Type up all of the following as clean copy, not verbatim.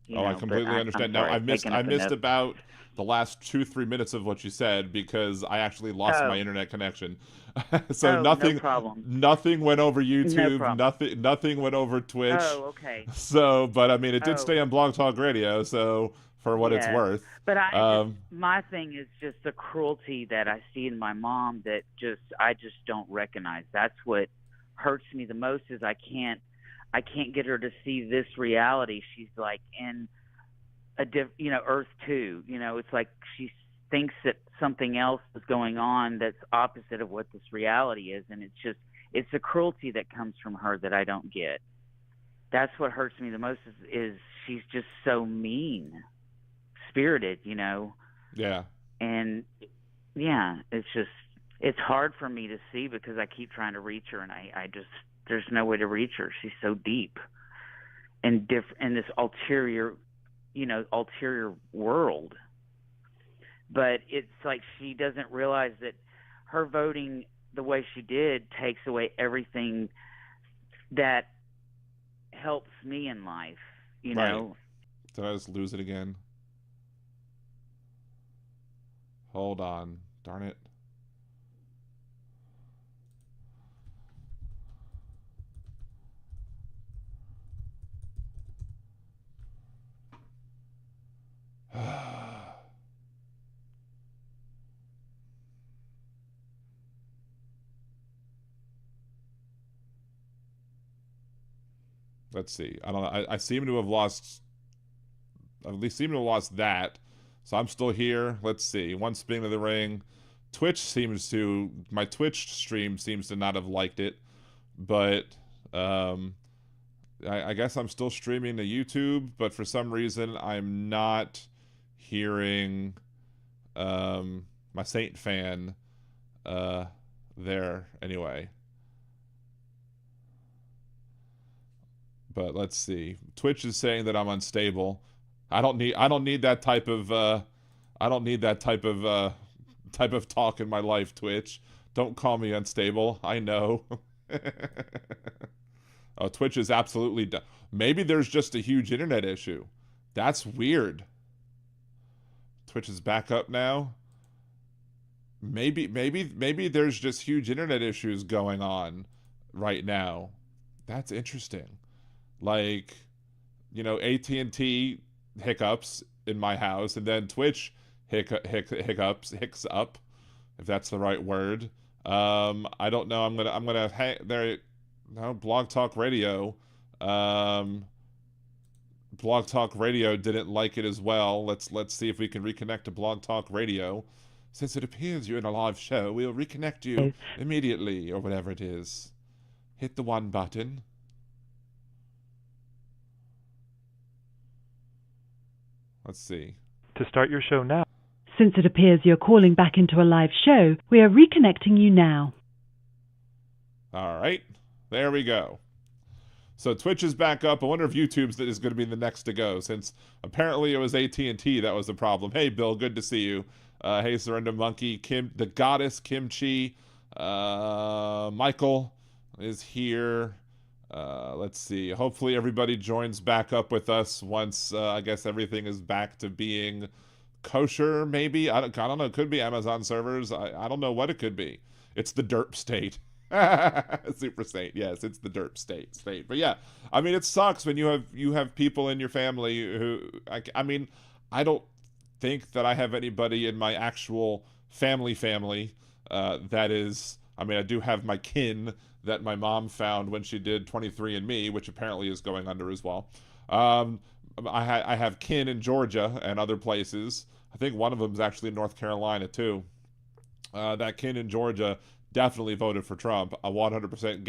you Oh, I know, but completely I'm understand. No, sorry, I've taken I up missed enough. about the last 2-3 minutes of what you said because I actually lost my Oh, internet connection. So oh, no problem. nothing went over No YouTube, problem. nothing went over Twitch. Oh, okay. So, but I mean, it did stay Oh, on Blog Talk Radio, so for what it's yes. worth. But Um, my thing is just the cruelty that I see in my mom that I just don't recognize. That's what hurts me the most is I can't get her to see this reality. She's like in Earth 2. It's like she thinks that something else is going on that's opposite of what this reality is, and it's the cruelty that comes from her that I don't get. That's what hurts me the most is she's just so mean spirited. yeah. And yeah, it's hard for me to see because I keep trying to reach her, and I just there's no way to reach her. She's so deep and different in this ulterior world. But it's like she doesn't realize that her voting the way she did takes away everything that helps me in life, you Right. know. Did I just lose it again? Hold on. Darn it. Let's see. I don't know. I seem to have lost. At least seem to have lost that. So I'm still here. Let's see. One spin of the ring. My Twitch stream seems to not have liked it, but um, I guess I'm still streaming to YouTube. But for some reason, I'm not hearing my Saint fan uh, there anyway. But let's see. Twitch is saying that I'm unstable. I don't need that type of I don't need that type of talk in my life, Twitch. Don't call me unstable. I know. Oh, Twitch is absolutely maybe there's just a huge internet issue. That's weird. Twitch is back up now. Maybe there's just huge internet issues going on right now. That's interesting. Like, AT&T hiccups in my house, and then Twitch hicks up, if that's the right word. I don't know. I'm gonna hang there. No, Blog Talk Radio. Um, Blog Talk Radio didn't like it as well. Let's see if we can reconnect to Blog Talk Radio. Since it appears you're in a live show, we'll reconnect you immediately, or whatever it is. Hit the one button. Let's see. To start your show now. Since it appears you're calling back into a live show, we are reconnecting you now. All right. There we go. So Twitch is back up. I wonder if YouTube's is going to be the next to go, since apparently it was AT&T that was the problem. Hey, Bill, good to see you. Hey, Surrender Monkey, Kim, the Goddess Kimchi, Michael is here. Let's see. Hopefully everybody joins back up with us once I guess everything is back to being kosher. Maybe I don't know. It could be Amazon servers. I don't know what it could be. It's the derp state. Super Saint. Yes, it's the derp state. But yeah, I mean, it sucks when you have people in your family who I mean, I don't think that I have anybody in my actual family that is. I mean, I do have my kin that my mom found when she did 23andMe, which apparently is going under as well. Um, I have kin in Georgia and other places. I think one of them is actually in North Carolina too. That kin in Georgia definitely voted for Trump. A 100%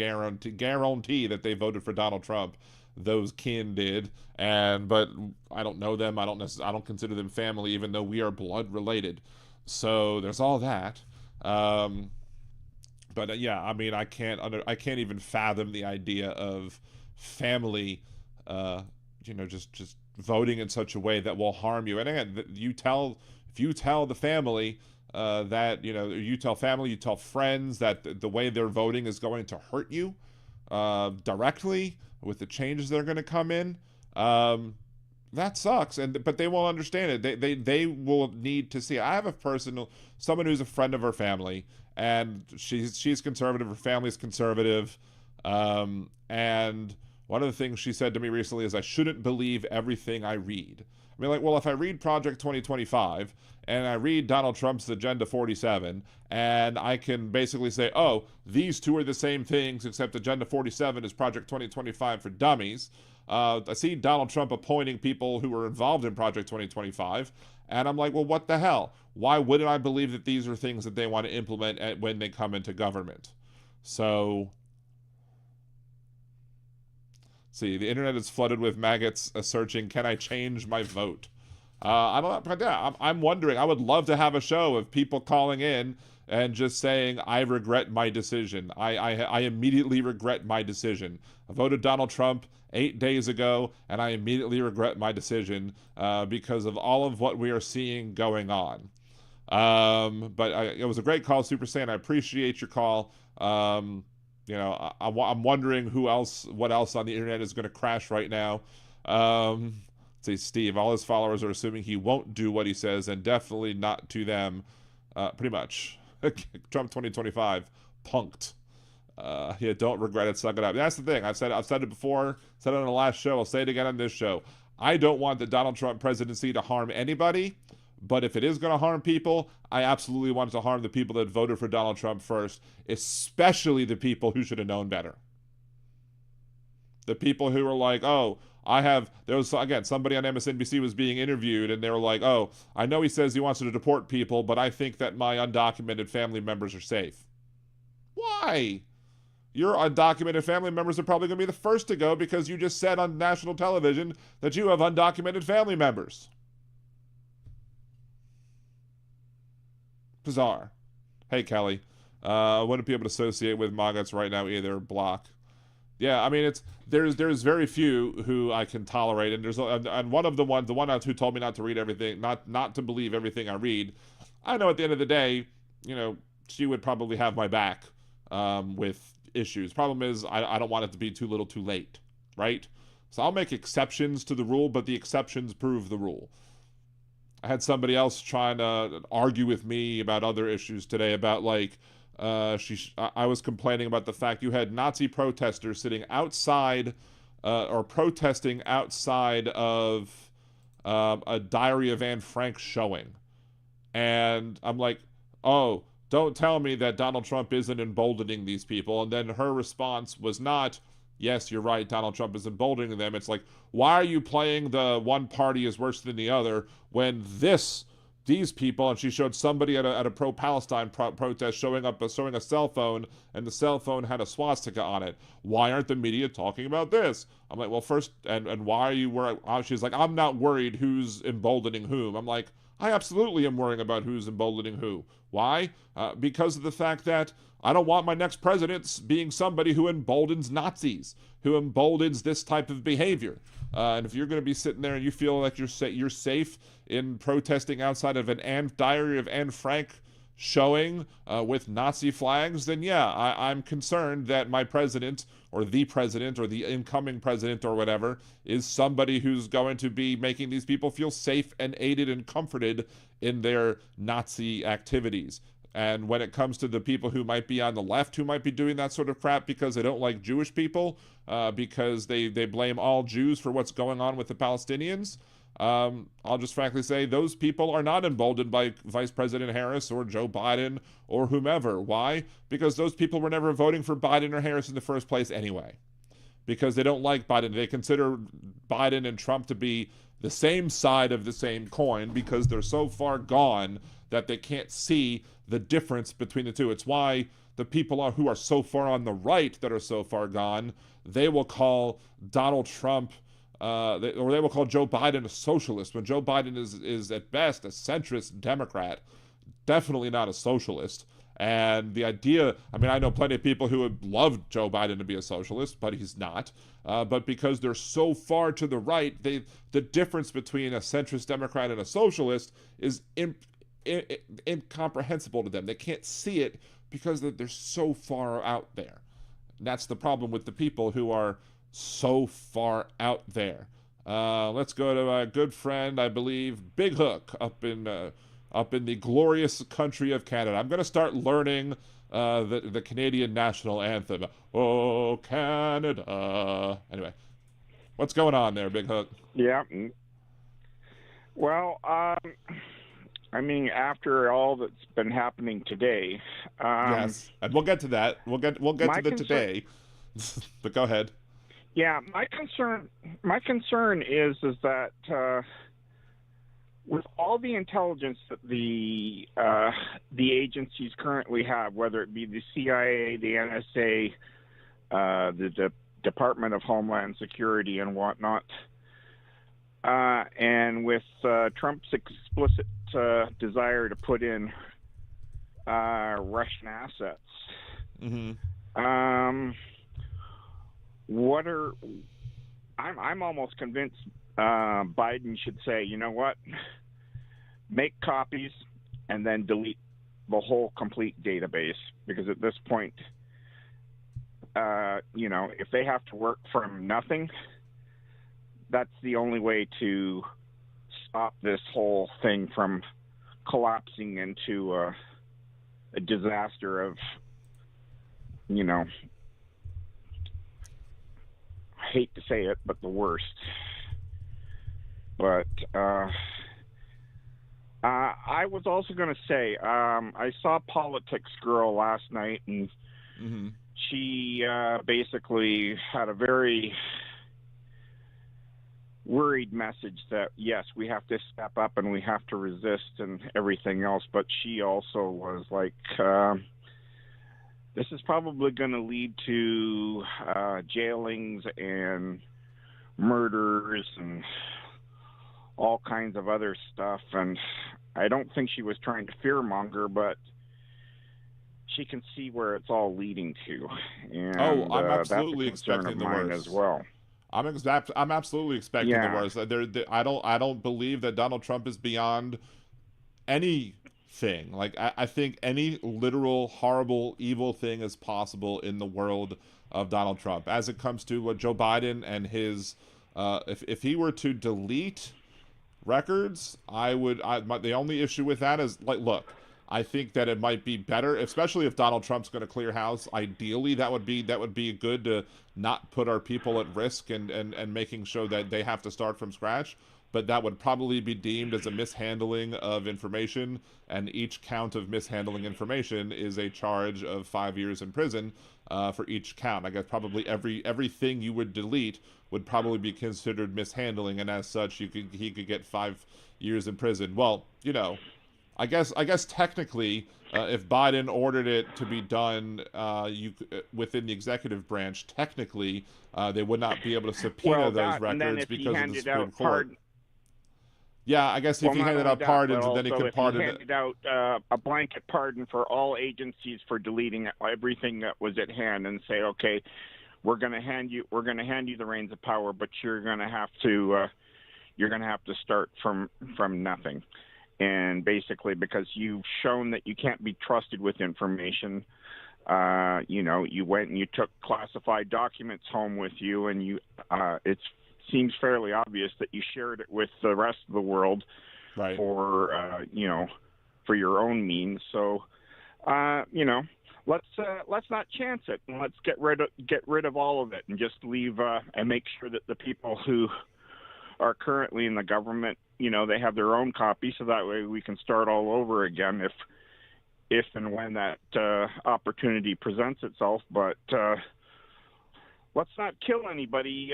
guarantee that they voted for Donald Trump. Those kin did, but I don't know them. I don't consider them family, even though we are blood related. So there's all that. But yeah, I mean, I can't even fathom the idea of family, just voting in such a way that will harm you. And again, if you tell the family that you tell family, you tell friends that the way they're voting is going to hurt you directly with the changes that are going to come in. that sucks, but they won't understand it. They will need to see. I have someone who's a friend of her family, and she's conservative. Her family's conservative, and one of the things she said to me recently is I shouldn't believe everything I read. I mean, like, well, if I read Project 2025 and I read Donald Trump's Agenda 47, and I can basically say, oh, these two are the same things, except Agenda 47 is Project 2025 for dummies. I see Donald Trump appointing people who were involved in Project 2025, and I'm like, well, what the hell? Why wouldn't I believe that these are things that they want to implement when they come into government? So, see, the internet is flooded with maggots searching, can I change my vote? I don't know, but yeah, I'm wondering. I would love to have a show of people calling in and just saying, I regret my decision. I immediately regret my decision. I voted Donald Trump 8 days ago, and I immediately regret my decision because of all of what we are seeing going on. But it was a great call, Super Saiyan. I appreciate your call. You know, I'm wondering what else on the internet is going to crash right now. Let's see, Steve, all his followers are assuming he won't do what he says, and definitely not to them. Pretty much. Trump 2025, punked. Yeah, don't regret it, suck it up. That's the thing. I've said it before, said it on the last show, I'll say it again on this show. I don't want the Donald Trump presidency to harm anybody, but if it is going to harm people, I absolutely want it to harm the people that voted for Donald Trump first, especially the people who should have known better. The people who were like, oh, there was, again, somebody on MSNBC was being interviewed, and they were like, oh, I know he says he wants to deport people, but I think that my undocumented family members are safe. Why? Your undocumented family members are probably going to be the first to go because you just said on national television that you have undocumented family members. Bizarre. Hey, Kelly. Wouldn't be able to associate with maggots right now either. Block. Yeah, I mean, there's very few who I can tolerate, and one of the one who told me not to read everything, not to believe everything I read. I know at the end of the day, you know, she would probably have my back with issues. Problem is, I don't want it to be too little, too late, right? So I'll make exceptions to the rule, but the exceptions prove the rule. I had somebody else trying to argue with me about other issues today about like. I was complaining about the fact you had Nazi protesters sitting outside or protesting outside of a Diary of Anne Frank showing. And I'm like, oh, don't tell me that Donald Trump isn't emboldening these people. And then her response was not, yes, you're right, Donald Trump is emboldening them. It's like, why are you playing the one party is worse than the other when these people, and she showed somebody at a pro-Palestine protest showing a cell phone, and the cell phone had a swastika on it. Why aren't the media talking about this? I'm like, well, first, and why are you worried? She's like, I'm not worried who's emboldening whom. I'm like, I absolutely am worrying about who's emboldening who. Why? Because of the fact that I don't want my next president being somebody who emboldens Nazis, who emboldens this type of behavior. And if you're going to be sitting there and you feel like you're safe in protesting outside of an Diary of Anne Frank showing with Nazi flags, then yeah, I'm concerned that my president or the incoming president or whatever is somebody who's going to be making these people feel safe and aided and comforted in their Nazi activities. And when it comes to the people who might be on the left who might be doing that sort of crap because they don't like Jewish people, because they blame all Jews for what's going on with the Palestinians, I'll just frankly say those people are not emboldened by Vice President Harris or Joe Biden or whomever. Why? Because those people were never voting for Biden or Harris in the first place anyway. Because they don't like Biden. They consider Biden and Trump to be the same side of the same coin because they're so far gone that they can't see the difference between the two. It's why the people who are so far on the right that are so far gone, they will call Donald Trump or they will call Joe Biden a socialist when Joe Biden is at best a centrist Democrat, definitely not a socialist. And the idea, I mean, I know plenty of people who would love Joe Biden to be a socialist, but he's not. But because they're so far to the right, the difference between a centrist Democrat and a socialist is incomprehensible to them. They can't see it because they're so far out there. And that's the problem with the people who are so far out there. Let's go to my good friend, I believe, Big Hook, up in the glorious country of Canada. I'm gonna start learning the Canadian national anthem. Oh, Canada. Anyway, what's going on there, Big Hook? Yeah. Well, I mean, after all that's been happening today, Yes, and we'll get to that. We'll get to my the concern, today. But go ahead. yeah, my concern is that with all the intelligence that the agencies currently have, whether it be the CIA, the NSA, the Department of Homeland Security, and whatnot, and with Trump's explicit desire to put in Russian assets. Hmm. What are I'm almost convinced Biden should say, you know what, make copies and then delete the whole complete database, because at this point, if they have to work from nothing, that's the only way to stop this whole thing from collapsing into a disaster of, I hate to say it, but the worst. But I was also going to say, I saw Politics Girl last night, and Hmm. she basically had a very worried message that, yes, we have to step up and we have to resist and everything else. But she also was like, this is probably going to lead to jailings and murders and all kinds of other stuff. And I don't think she was trying to fearmonger, but she can see where it's all leading to, Oh, and I'm that's a absolutely concern of expecting the mine as worst. well. I'm absolutely expecting the Yeah. worst. I don't believe that Donald Trump is beyond anything. Like I think any literal horrible evil thing is possible in the world of Donald Trump. As it comes to what Joe Biden and his, if he were to delete records, the only issue with that is, like, look, I think that it might be better, especially if Donald Trump's going to clear house. Ideally, that would be good to not put our people at risk and making sure that they have to start from scratch. But that would probably be deemed as a mishandling of information, and each count of mishandling information is a charge of 5 years in prison for each count. I guess probably everything you would delete would probably be considered mishandling, and as such, he could get 5 years in prison. Well, I guess technically, if Biden ordered it to be done, within the executive branch, technically, they would not be able to subpoena Well, those that, and then records if he because of the handed Supreme out Court. Yeah, I guess if well, he not handed only out that, but pardons, and then he also could if he pardon it. handed out a blanket pardon for all agencies for deleting everything that was at hand, and say, okay, we're going to hand you the reins of power, but you're going to have to start from nothing. And basically, because you've shown that you can't be trusted with information, you went and you took classified documents home with you, and it seems fairly obvious that you shared it with the rest of the world Right. for your own means. So, let's not chance it, and let's get rid of all of it, and just leave and make sure that the people who are currently in the government, they have their own copy, so that way we can start all over again if and when that opportunity presents itself. But let's not kill anybody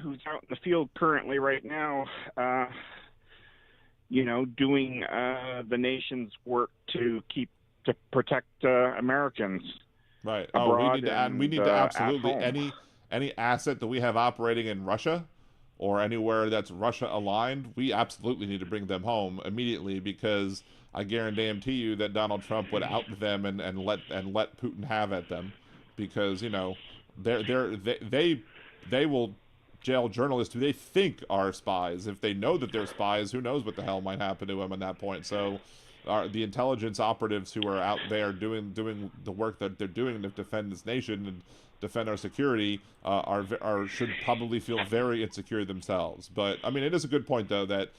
who's out in the field currently right now, doing the nation's work to protect Americans Right. Oh, we abroad need to add. We and need to at absolutely home. any asset that we have operating in Russia or anywhere that's Russia aligned. We absolutely need to bring them home immediately, because I guarantee you that Donald Trump would out them and let Putin have at them, because they will jail journalists who they think are spies. If they know that they're spies, who knows what the hell might happen to them at that point. So the intelligence operatives who are out there doing the work that they're doing to defend this nation and defend our security should probably feel very insecure themselves. But I mean, it is a good point though that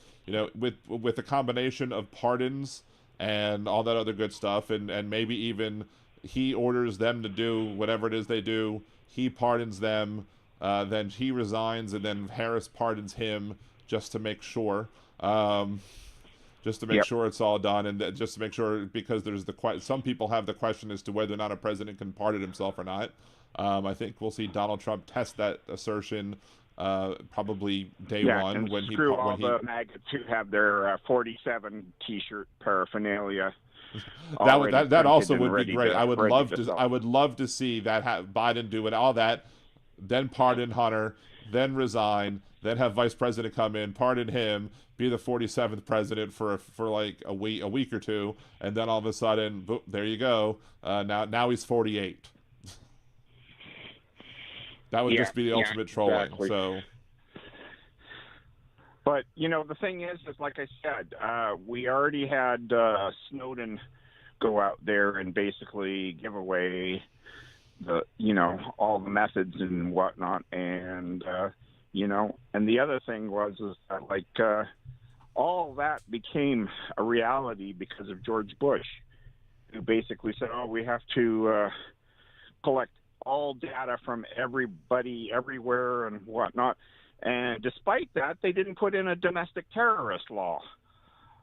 with a combination of pardons and all that other good stuff, and maybe even he orders them to do whatever it is they do, he pardons them, then he resigns, and then Harris pardons him just to make sure. Just to make sure it's all done, and just to make sure, because there's some people have the question as to whether or not a president can pardon himself or not. I think we'll see Donald Trump test that assertion probably day one and when screw he the maggots who have their 47 T-shirt paraphernalia. that also would be great. I would I would love to see that Biden doing all that, then pardon Hunter, then resign, then have Vice President come in, pardon him, be the 47th president for like a week or two, and then all of a sudden, boom, there you go. Now he's 48. That would just be the ultimate trolling. Exactly. So, but the thing is like I said, we already had Snowden go out there and basically give away the all the methods and whatnot, and and the other thing was that all that became a reality because of George Bush, who basically said, we have to collect all data from everybody everywhere and whatnot. And despite that, they didn't put in a domestic terrorist law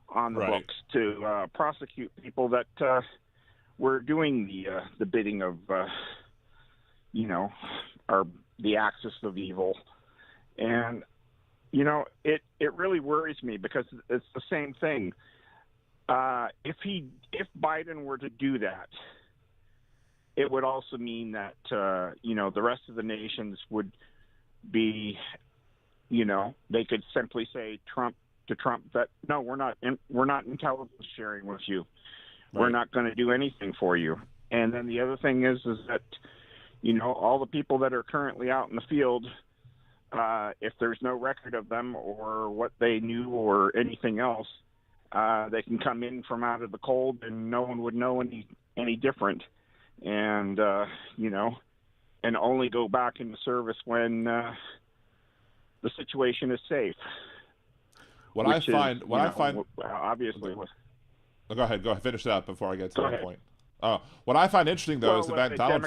on the books to prosecute people that were doing the bidding of the axis of evil. And it really worries me because it's the same thing. If Biden were to do that, it would also mean that the rest of the nations would be, they could simply say to Trump that no, we're not intelligence sharing with you. Right. We're not going to do anything for you. And then the other thing is that all the people that are currently out in the field, if there's no record of them or what they knew or anything else, they can come in from out of the cold and no one would know any different. And, and only go back into service when the situation is safe. What I find obviously. Go ahead, finish that before I get to that point. What I find interesting though is the fact Donald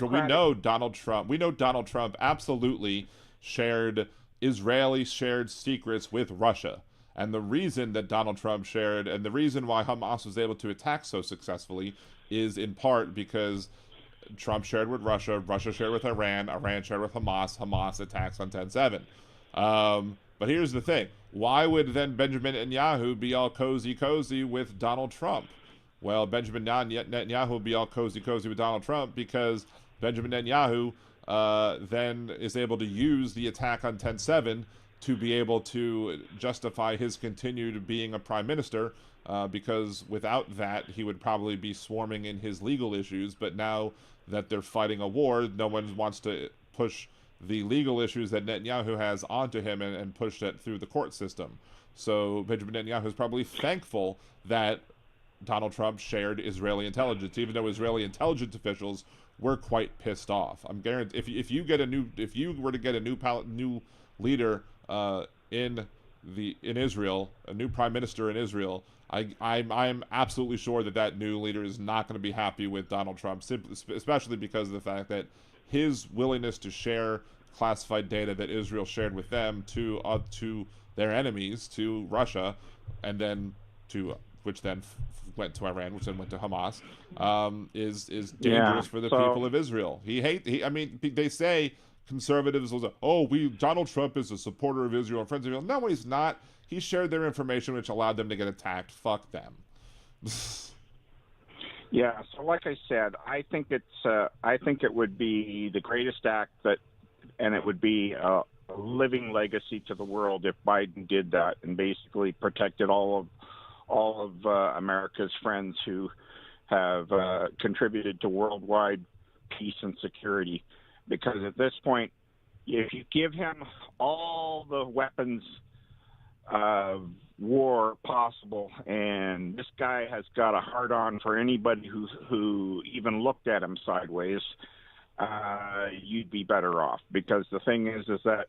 Trump. We know Donald Trump absolutely shared Israeli shared secrets with Russia, and the reason that Donald Trump shared, and the reason why Hamas was able to attack so successfully, is in part because Trump shared with Russia, Russia shared with Iran, Iran shared with Hamas, Hamas attacks on 10/7. But here's the thing. Why would then Benjamin Netanyahu be all cozy with Donald Trump? Well, Benjamin Netanyahu would be all cozy with Donald Trump because Benjamin Netanyahu then is able to use the attack on 10/7 to be able to justify his continued being a prime minister, because without that, he would probably be swarming in his legal issues. But now that they're fighting a war, no one wants to push the legal issues that Netanyahu has onto him and push that through the court system. So Benjamin Netanyahu is probably thankful that Donald Trump shared Israeli intelligence, even though Israeli intelligence officials were quite pissed off. I'm guaranteed if you were to get a new leader in Israel, a new prime minister in Israel, I'm absolutely sure that new leader is not going to be happy with Donald Trump, especially because of the fact that his willingness to share classified data that Israel shared with them to their enemies, to Russia, and then which then went to Iran, which then went to Hamas, is dangerous for the people of Israel. They say conservatives will say, Donald Trump is a supporter of Israel and friends of Israel. No, he's not. He shared their information, which allowed them to get attacked. Fuck them. Yeah, so like I said, I think it would be the greatest act and it would be a living legacy to the world if Biden did that and basically protected all of America's friends who have contributed to worldwide peace and security. Because at this point, if you give him all the weapons of war possible, and this guy has got a hard-on for anybody who even looked at him sideways. You'd be better off, because the thing is that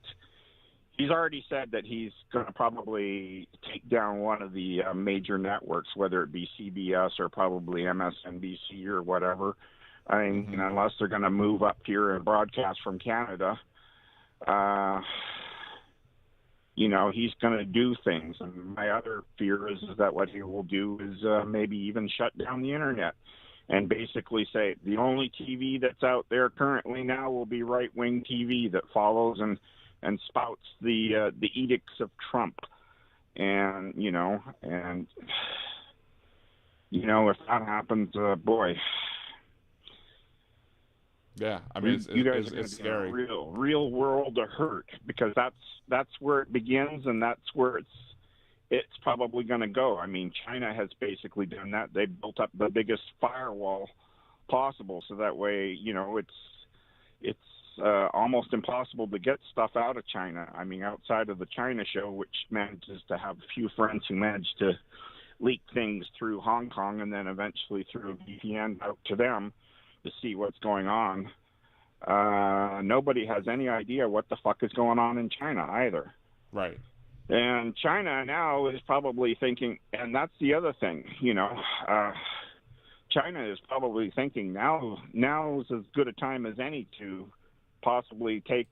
he's already said that he's going to probably take down one of the major networks, whether it be CBS or probably MSNBC or whatever. I mean, unless they're going to move up here and broadcast from Canada, he's going to do things. And my other fear is that what he will do is maybe even shut down the internet and basically say the only TV that's out there currently now will be right-wing TV that follows and spouts the edicts of Trump. And if that happens, boy. Yeah, I mean, you guys are it's be scary. In a real world of hurt, because that's where it begins, and that's where it's probably going to go. I mean, China has basically done that. They built up the biggest firewall possible, so that way, it's almost impossible to get stuff out of China. I mean, outside of the China show, which manages to have a few friends who managed to leak things through Hong Kong and then eventually through a VPN out to them to see what's going on. Nobody has any idea what the fuck is going on in China either. Right. And China now is probably thinking, and that's the other thing, China is probably thinking now's as good a time as any to possibly take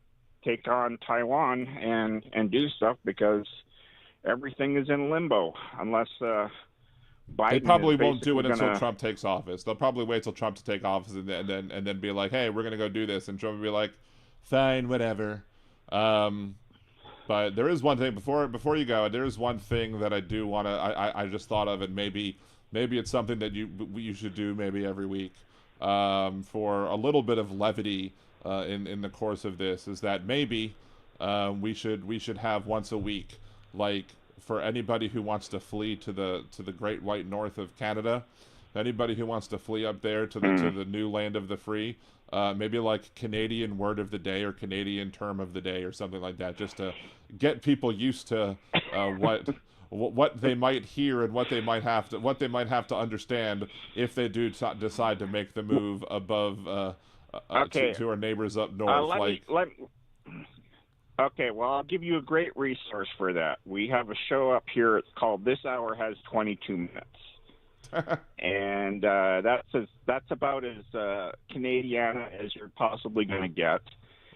on Taiwan and do stuff, because everything is in limbo unless Biden. They probably won't do it gonna... until Trump takes office. They'll probably wait till Trump to take office and then be like, hey, we're gonna go do this, and Trump will be like, fine, whatever. But there is one thing before you go. There is one thing that I do want to. I just thought of, and maybe it's something that you should do maybe every week for a little bit of levity in the course of this. Is that maybe we should have once a week, like, for anybody who wants to flee to the Great White North of Canada, anybody who wants to flee up there to the new land of the free. Maybe like Canadian word of the day or Canadian term of the day or something like that, just to get people used to what they might hear and what they might have to understand if they do decide to make the move above to our neighbors up north. Okay, well, I'll give you a great resource for that. We have a show up here. It's called This Hour Has 22 Minutes. And that's about as Canadiana as you're possibly going to get.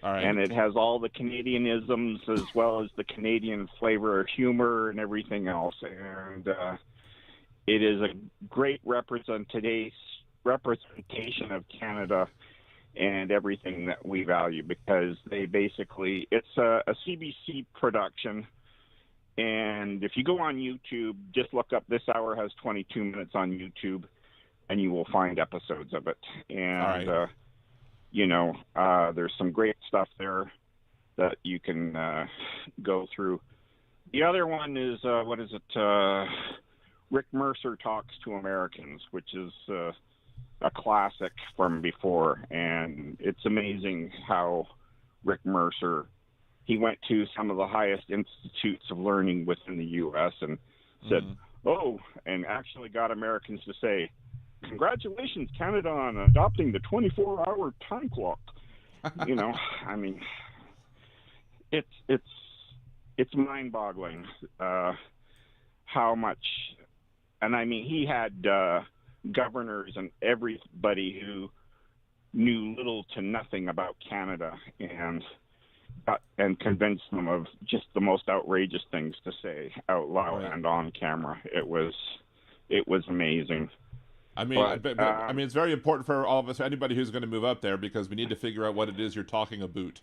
All right. And it has all the Canadianisms as well as the Canadian flavor of humor and everything else. And it is a great representation of Canada and everything that we value, because it's a CBC production. And if you go on YouTube, just look up This Hour Has 22 Minutes on YouTube, and you will find episodes of it. And, right. There's some great stuff there that you can go through. The other one is, Rick Mercer Talks to Americans, which is a classic from before. And it's amazing how Rick Mercer, he went to some of the highest institutes of learning within the U.S. and said, and actually got Americans to say, congratulations, Canada, on adopting the 24-hour time clock. I mean, it's mind-boggling how much. And I mean, he had governors and everybody who knew little to nothing about Canada and convinced them of just the most outrageous things to say out loud and on camera. It was amazing. I mean, I mean, it's very important for all of us, anybody who's going to move up there, because we need to figure out what it is you're talking about.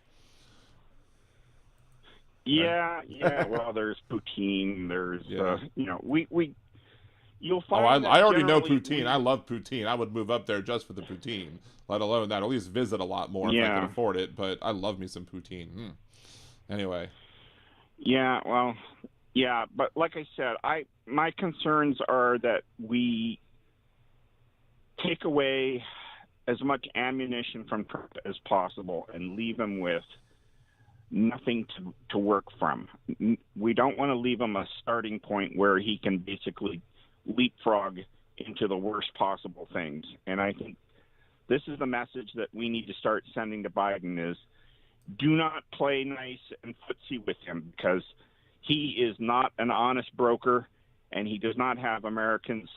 Yeah. Well, there's poutine. There's you'll find. I already know poutine. I love poutine. I would move up there just for the poutine, let alone that. At least visit a lot more if I can afford it. But I love me some poutine. Anyway. Yeah. Well. Yeah. But like I said, my concerns are that we take away as much ammunition from Trump as possible and leave him with nothing to work from. We don't want to leave him a starting point where he can basically leapfrog into the worst possible things. And I think this is the message that we need to start sending to Biden is, do not play nice and footsie with him, because he is not an honest broker and he does not have Americans'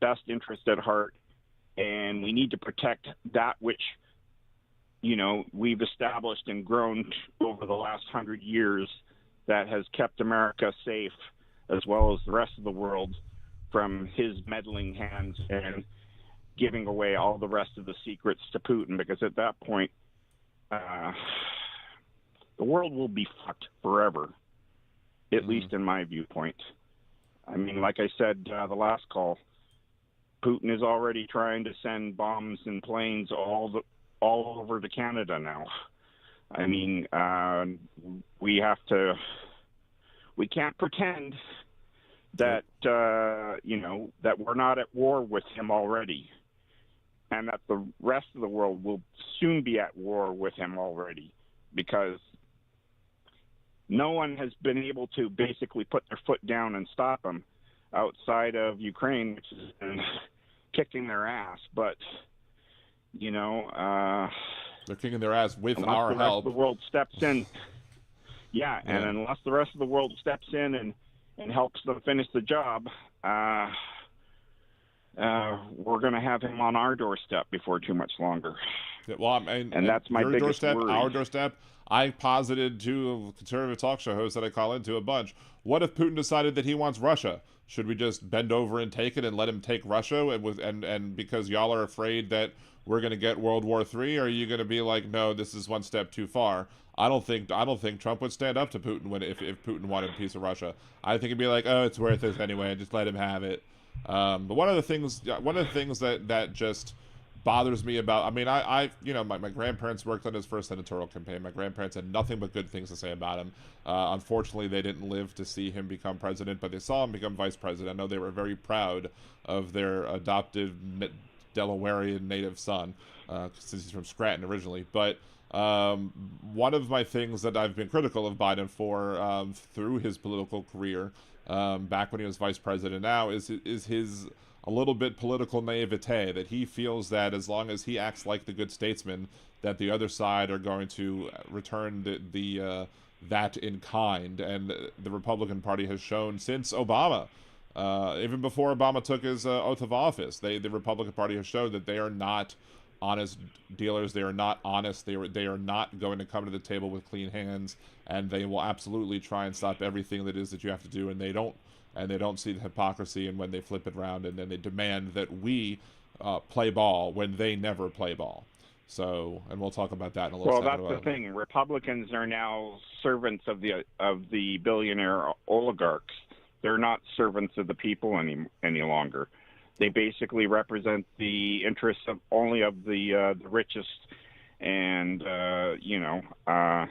best interest at heart. And we need to protect that which, we've established and grown over the last 100 years that has kept America safe, as well as the rest of the world, from his meddling hands and giving away all the rest of the secrets to Putin. Because at that point, the world will be fucked forever, at least in my viewpoint. I mean, like I said, the last call, Putin is already trying to send bombs and planes all over to Canada now. I mean, we can't pretend that, that we're not at war with him already, and that the rest of the world will soon be at war with him already, because no one has been able to basically put their foot down and stop him outside of Ukraine, which has been kicking their ass. But, they're kicking their ass with our help. Unless the rest of the world steps in. Yeah, and unless the rest of the world steps in and helps them finish the job, we're going to have him on our doorstep before too much longer. Yeah, well, and that's my biggest doorstep, worry. Our doorstep. I posited to conservative talk show hosts that I call into a bunch. What if Putin decided that he wants Russia? Should we just bend over and take it and let him take Russia? And because y'all are afraid that we're going to get World War III, or are you going to be like, no, this is one step too far? I don't think Trump would stand up to Putin if Putin wanted a piece of Russia. I think it'd be like, oh, it's worth it anyway, just let him have it. But one of the things that just bothers me about, I mean, my grandparents worked on his first senatorial campaign. My grandparents had nothing but good things to say about him. Unfortunately, they didn't live to see him become president, but they saw him become vice president. I know they were very proud of their adopted Delawarean native son, since he's from Scranton originally. But one of my things that I've been critical of Biden for through his political career, back when he was vice president now, is his a little bit political naivete, that he feels that as long as he acts like the good statesman, that the other side are going to return that in kind. And the Republican Party has shown since Obama, even before Obama took his oath of office, the Republican Party has showed that they are not honest dealers. They are not honest. They are not going to come to the table with clean hands, and they will absolutely try and stop everything that is that you have to do. And they don't see the hypocrisy, and when they flip it around, and then they demand that we play ball when they never play ball. So, and we'll talk about that in a little second. Well, that's the thing. Republicans are now servants of the billionaire oligarchs. They're not servants of the people any longer. They basically represent the interests of only of the richest, and I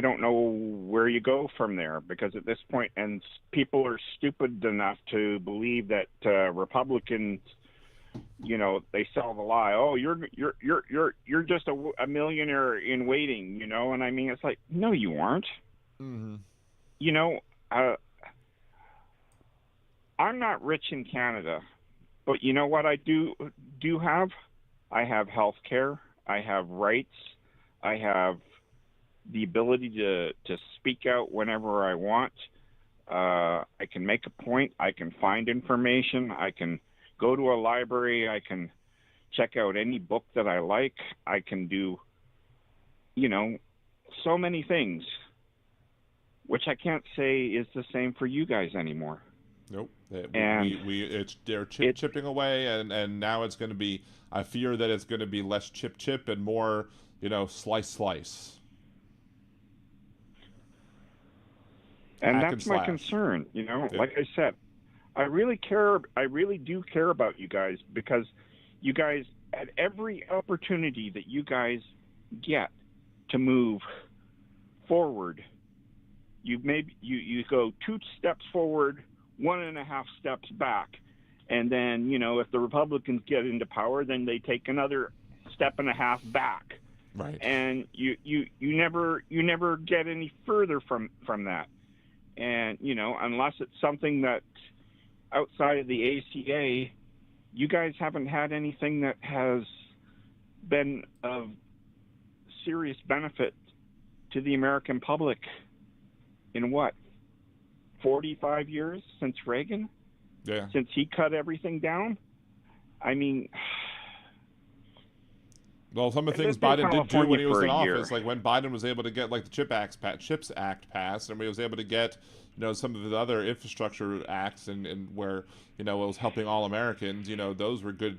don't know where you go from there, because at this point, and people are stupid enough to believe that Republicans, they sell the lie. Oh, you're just a millionaire in waiting, And I mean, it's like, no, you aren't. Mm-hmm. I'm not rich in Canada, but you know what I do have? I have health care. I have rights. I have the ability to speak out whenever I want. I can make a point. I can find information. I can go to a library. I can check out any book that I like. I can do, so many things, which I can't say is the same for you guys anymore. Nope. They're chipping away, and now it's going to be, I fear that it's going to be less chip and more, slice. And that's my concern, Yeah. Like I said, I really do care about you guys, because you guys, at every opportunity that you guys get to move forward, you go 2 steps forward, 1.5 steps back, and then if the Republicans get into power, then they take another 1.5 steps back, Right. And you never get any further from that. And unless it's something that outside of the ACA, you guys haven't had anything that has been of serious benefit to the American public in 45 years since Reagan? Yeah. Since he cut everything down? I mean, well, some of the things Biden did do when he was in office, year. like when Biden was able to get like the CHIPS Act passed, and he was able to get some of the other infrastructure acts and where it was helping all Americans. Those were good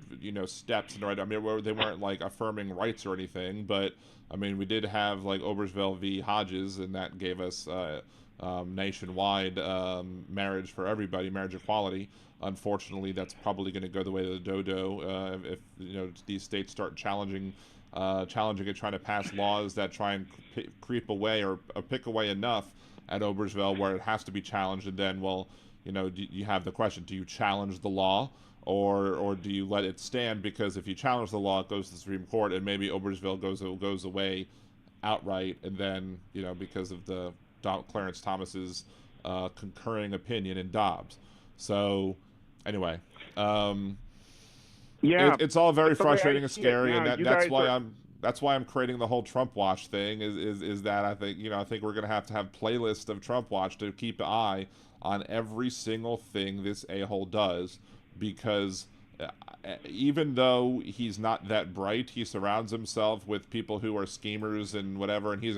steps in the right. I mean, where they weren't like affirming rights or anything, but I mean, we did have like Obergefell v. Hodges, and that gave us nationwide marriage for everybody, marriage equality. Unfortunately, that's probably going to go the way of the dodo if these states start challenging it, trying to pass laws that try and creep away or pick away enough at Obergefell where it has to be challenged. And then, you have the question: do you challenge the law, or do you let it stand? Because if you challenge the law, it goes to the Supreme Court, and maybe Obergefell goes away outright. And then, because of the Clarence Thomas's concurring opinion in Dobbs. So anyway, it's all very frustrating and scary, and that's why I'm creating the whole Trump Watch thing. Is that I think we're gonna have to have playlists of Trump Watch to keep an eye on every single thing this a-hole does, because even though he's not that bright, he surrounds himself with people who are schemers and whatever, and he's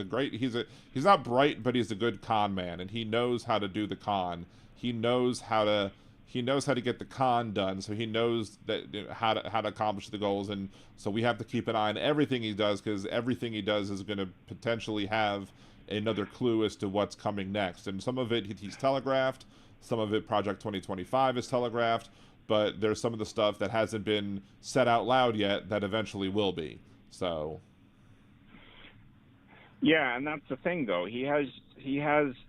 not bright, but he's a good con man, and he knows how to do the con. He knows how to get the con done, so he knows that how to accomplish the goals. And so we have to keep an eye on everything he does, because everything he does is going to potentially have another clue as to what's coming next. And some of it he's telegraphed, some of it Project 2025 is telegraphed, but there's some of the stuff that hasn't been said out loud yet that eventually will be. So yeah, and that's the thing, though. He has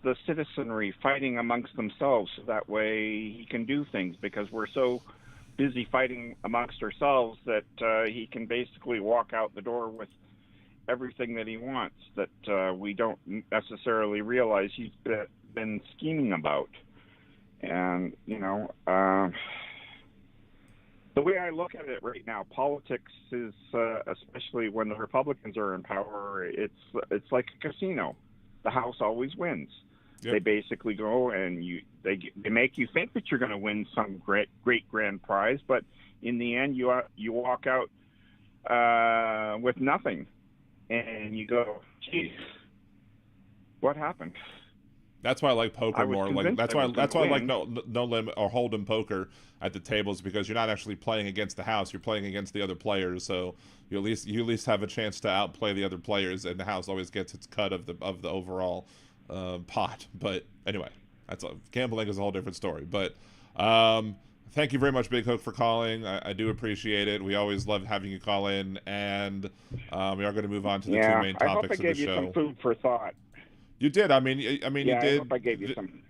the citizenry fighting amongst themselves, so that way he can do things, because we're so busy fighting amongst ourselves that he can basically walk out the door with everything that he wants that we don't necessarily realize he's been scheming about. And the way I look at it right now, politics is, especially when the Republicans are in power, it's like a casino. The house always wins. Yep. They basically go and they make you think that you're going to win some great grand prize, but in the end you walk out with nothing, and you go, geez, what happened? That's why I like poker more. Like that's why I like no limit or hold'em poker at the tables, because you're not actually playing against the house; you're playing against the other players. So you at least have a chance to outplay the other players, and the house always gets its cut of the overall pot. But anyway, gambling is a whole different story. But thank you very much, Big Hook, for calling. I do appreciate it. We always love having you call in, and we are going to move on to the two main topics of the show. I hope I gave you some food for thought. You did. I mean, you did. I hope I gave you some.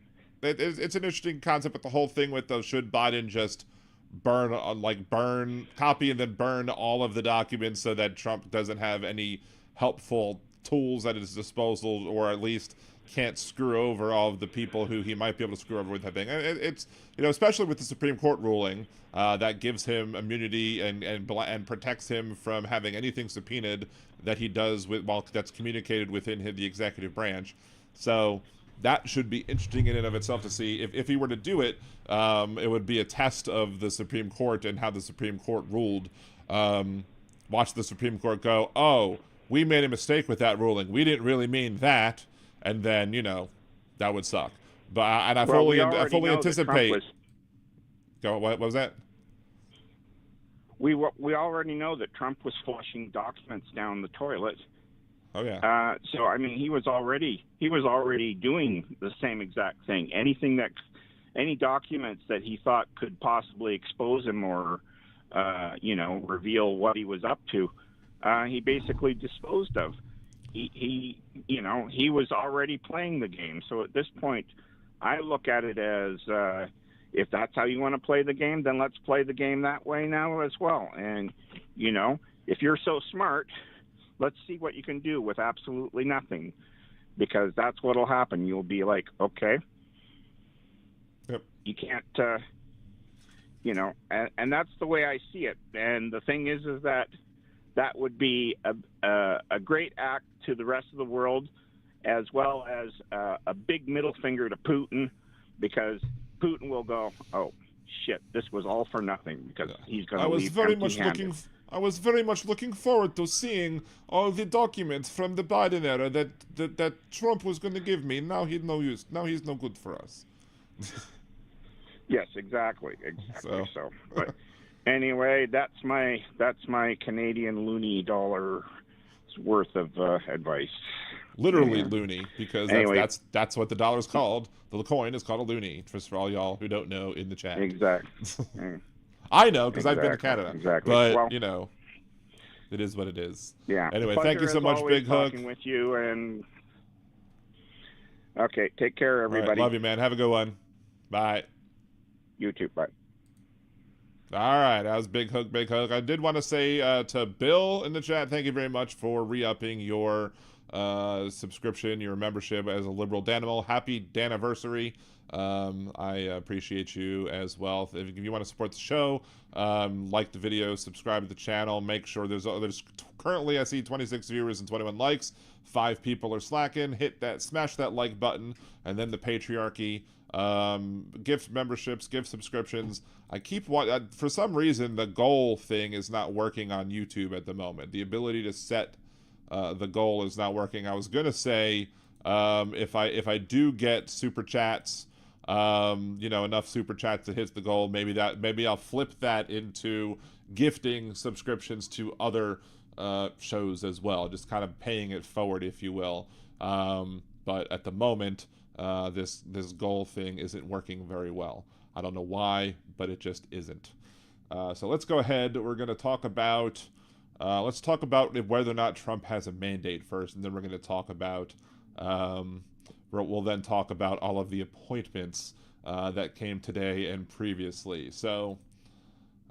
It's an interesting concept, but the whole thing with should Biden just copy and then burn all of the documents so that Trump doesn't have any helpful tools at his disposal, or at least can't screw over all of the people who he might be able to screw over with that thing. It's especially with the Supreme Court ruling that gives him immunity and protects him from having anything subpoenaed that he does that's communicated within the executive branch. So that should be interesting in and of itself to see if he were to do it. It would be a test of the Supreme Court and how the Supreme Court ruled. Watch the Supreme Court go, oh, we made a mistake with that ruling. We didn't really mean that. And then, that would suck. But I fully anticipate. What was that? We already know that Trump was flushing documents down the toilet. Oh yeah. So I mean, he was already doing the same exact thing. Any documents that he thought could possibly expose him or reveal what he was up to, he basically disposed of. He was already playing the game. So at this point, I look at it as if that's how you want to play the game, then let's play the game that way now as well. And if you're so smart, let's see what you can do with absolutely nothing, because that's what'll happen. You'll be like, okay, Yep. you can't, and that's the way I see it. And the thing is that would be a great act to the rest of the world, as well as a big middle finger to Putin, because Putin will go, oh shit, this was all for nothing, because he's going to leave empty-handed. I was very much looking forward to seeing all the documents from the Biden era that Trump was going to give me. Now he's no use. Now he's no good for us. Yes, exactly. So, but anyway, that's my Canadian loony dollar worth of advice. Literally loony, because Anyway. that's what the dollar's called. The coin is called a loony, just for all y'all who don't know in the chat. Exactly. I know, because I've been to Canada. Exactly. But, Well, it is what it is. Yeah. Anyway, Pleasure thank you so as much, always Big Hook. talking with you, and okay, take care, All right, everybody. love you, man. Have a good one. Bye. You too. Bye. All right, that was Big Hook, Big Hook. I did want to say to Bill in the chat, thank you very much for re-upping your subscription, your membership as a liberal Danimal. Happy Daniversary. I appreciate you as well. If you want to support the show, like the video, subscribe to the channel. Make sure there's currently I see 26 viewers and 21 likes. 5 people are slacking. Smash that like button, and then the patriarchy. Gift memberships, gift subscriptions. I keep for some reason the goal thing is not working on YouTube at the moment. The ability to set the goal is not working. I was gonna say if I do get super chats, enough super chats to hit the goal, maybe I'll flip that into gifting subscriptions to other shows as well, just kind of paying it forward, if you will. But at the moment, this goal thing isn't working very well. I don't know why, but it just isn't. So let's go ahead. We're going to talk about whether or not Trump has a mandate first, and then we're going to talk about we'll then talk about all of the appointments that came today and previously. So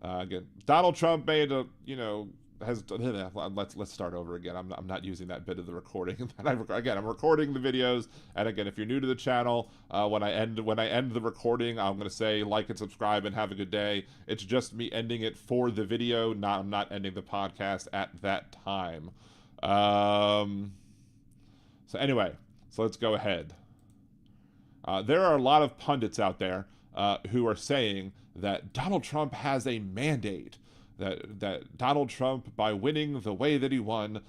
again, Donald Trump made let's start over again. I'm not using that bit of the recording. I'm recording the videos, and again, if you're new to the channel, when I end the recording, I'm going to say like and subscribe and have a good day. It's just me ending it for the video. I'm not ending the podcast at that time. So anyway, let's go ahead. There are a lot of pundits out there who are saying that Donald Trump has a mandate. That Donald Trump, by winning the way that he won,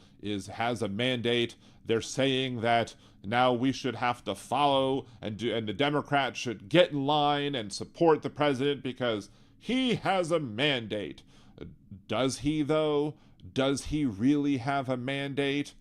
has a mandate. They're saying that now we should have to follow and the Democrats should get in line and support the president because he has a mandate. Does he, though? Does he really have a mandate?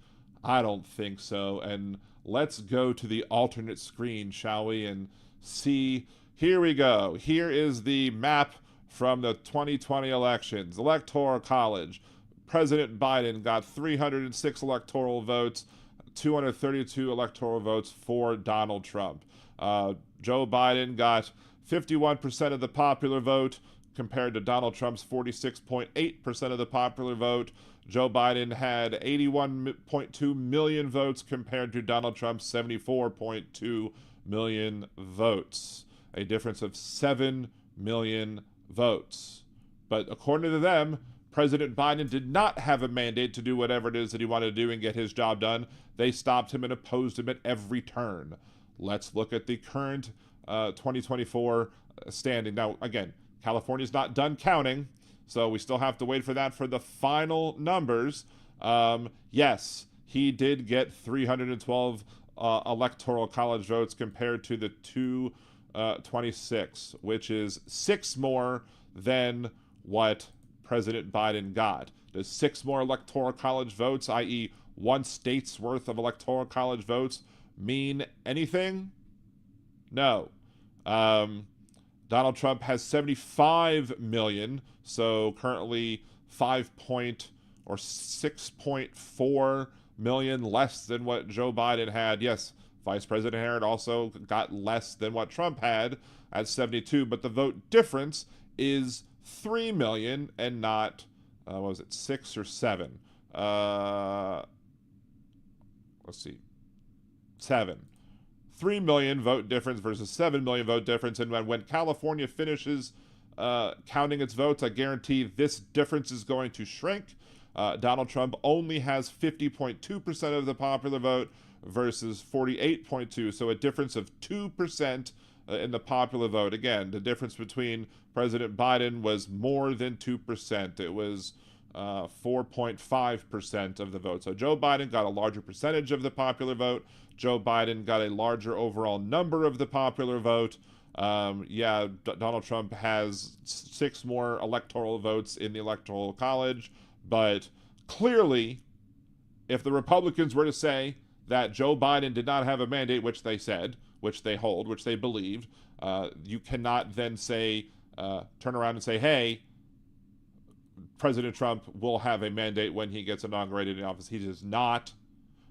I don't think so. And let's go to the alternate screen, shall we, and see. Here we go. Here is the map from the 2020 elections. Electoral College. President Biden got 306 electoral votes, 232 electoral votes for Donald Trump. Joe Biden got 51% of the popular vote compared to Donald Trump's 46.8% of the popular vote. Joe Biden had 81.2 million votes compared to Donald Trump's 74.2 million votes. A difference of 7 million votes. But according to them, President Biden did not have a mandate to do whatever it is that he wanted to do and get his job done. They stopped him and opposed him at every turn. Let's look at the current 2024 standing. Now, again, California's not done counting, so we still have to wait for that for the final numbers. Yes, he did get 312 electoral college votes compared to the 226, which is 6 more than what President Biden got. Does 6 more electoral college votes, i.e. one state's worth of electoral college votes, mean anything? No. Donald Trump has 75 million, so currently 6.4 million less than what Joe Biden had. Yes, Vice President Harris also got less than what Trump had at 72, but the vote difference is 3 million and not, 6 or 7. let's see, 3 million vote difference versus 7 million vote difference. And when California finishes counting its votes, I guarantee this difference is going to shrink. Donald Trump only has 50.2% of the popular vote versus 48.2%, so a difference of 2% in the popular vote. Again, the difference between President Biden was more than 2%. It was 4.5% of the vote. So Joe Biden got a larger percentage of the popular vote. Joe Biden got a larger overall number of the popular vote. Donald Trump has 6 more electoral votes in the Electoral College, but clearly, if the Republicans were to say that Joe Biden did not have a mandate, which they said, which they hold, which they believed, you cannot then say, turn around and say, hey, President Trump will have a mandate when he gets inaugurated in office. He does not.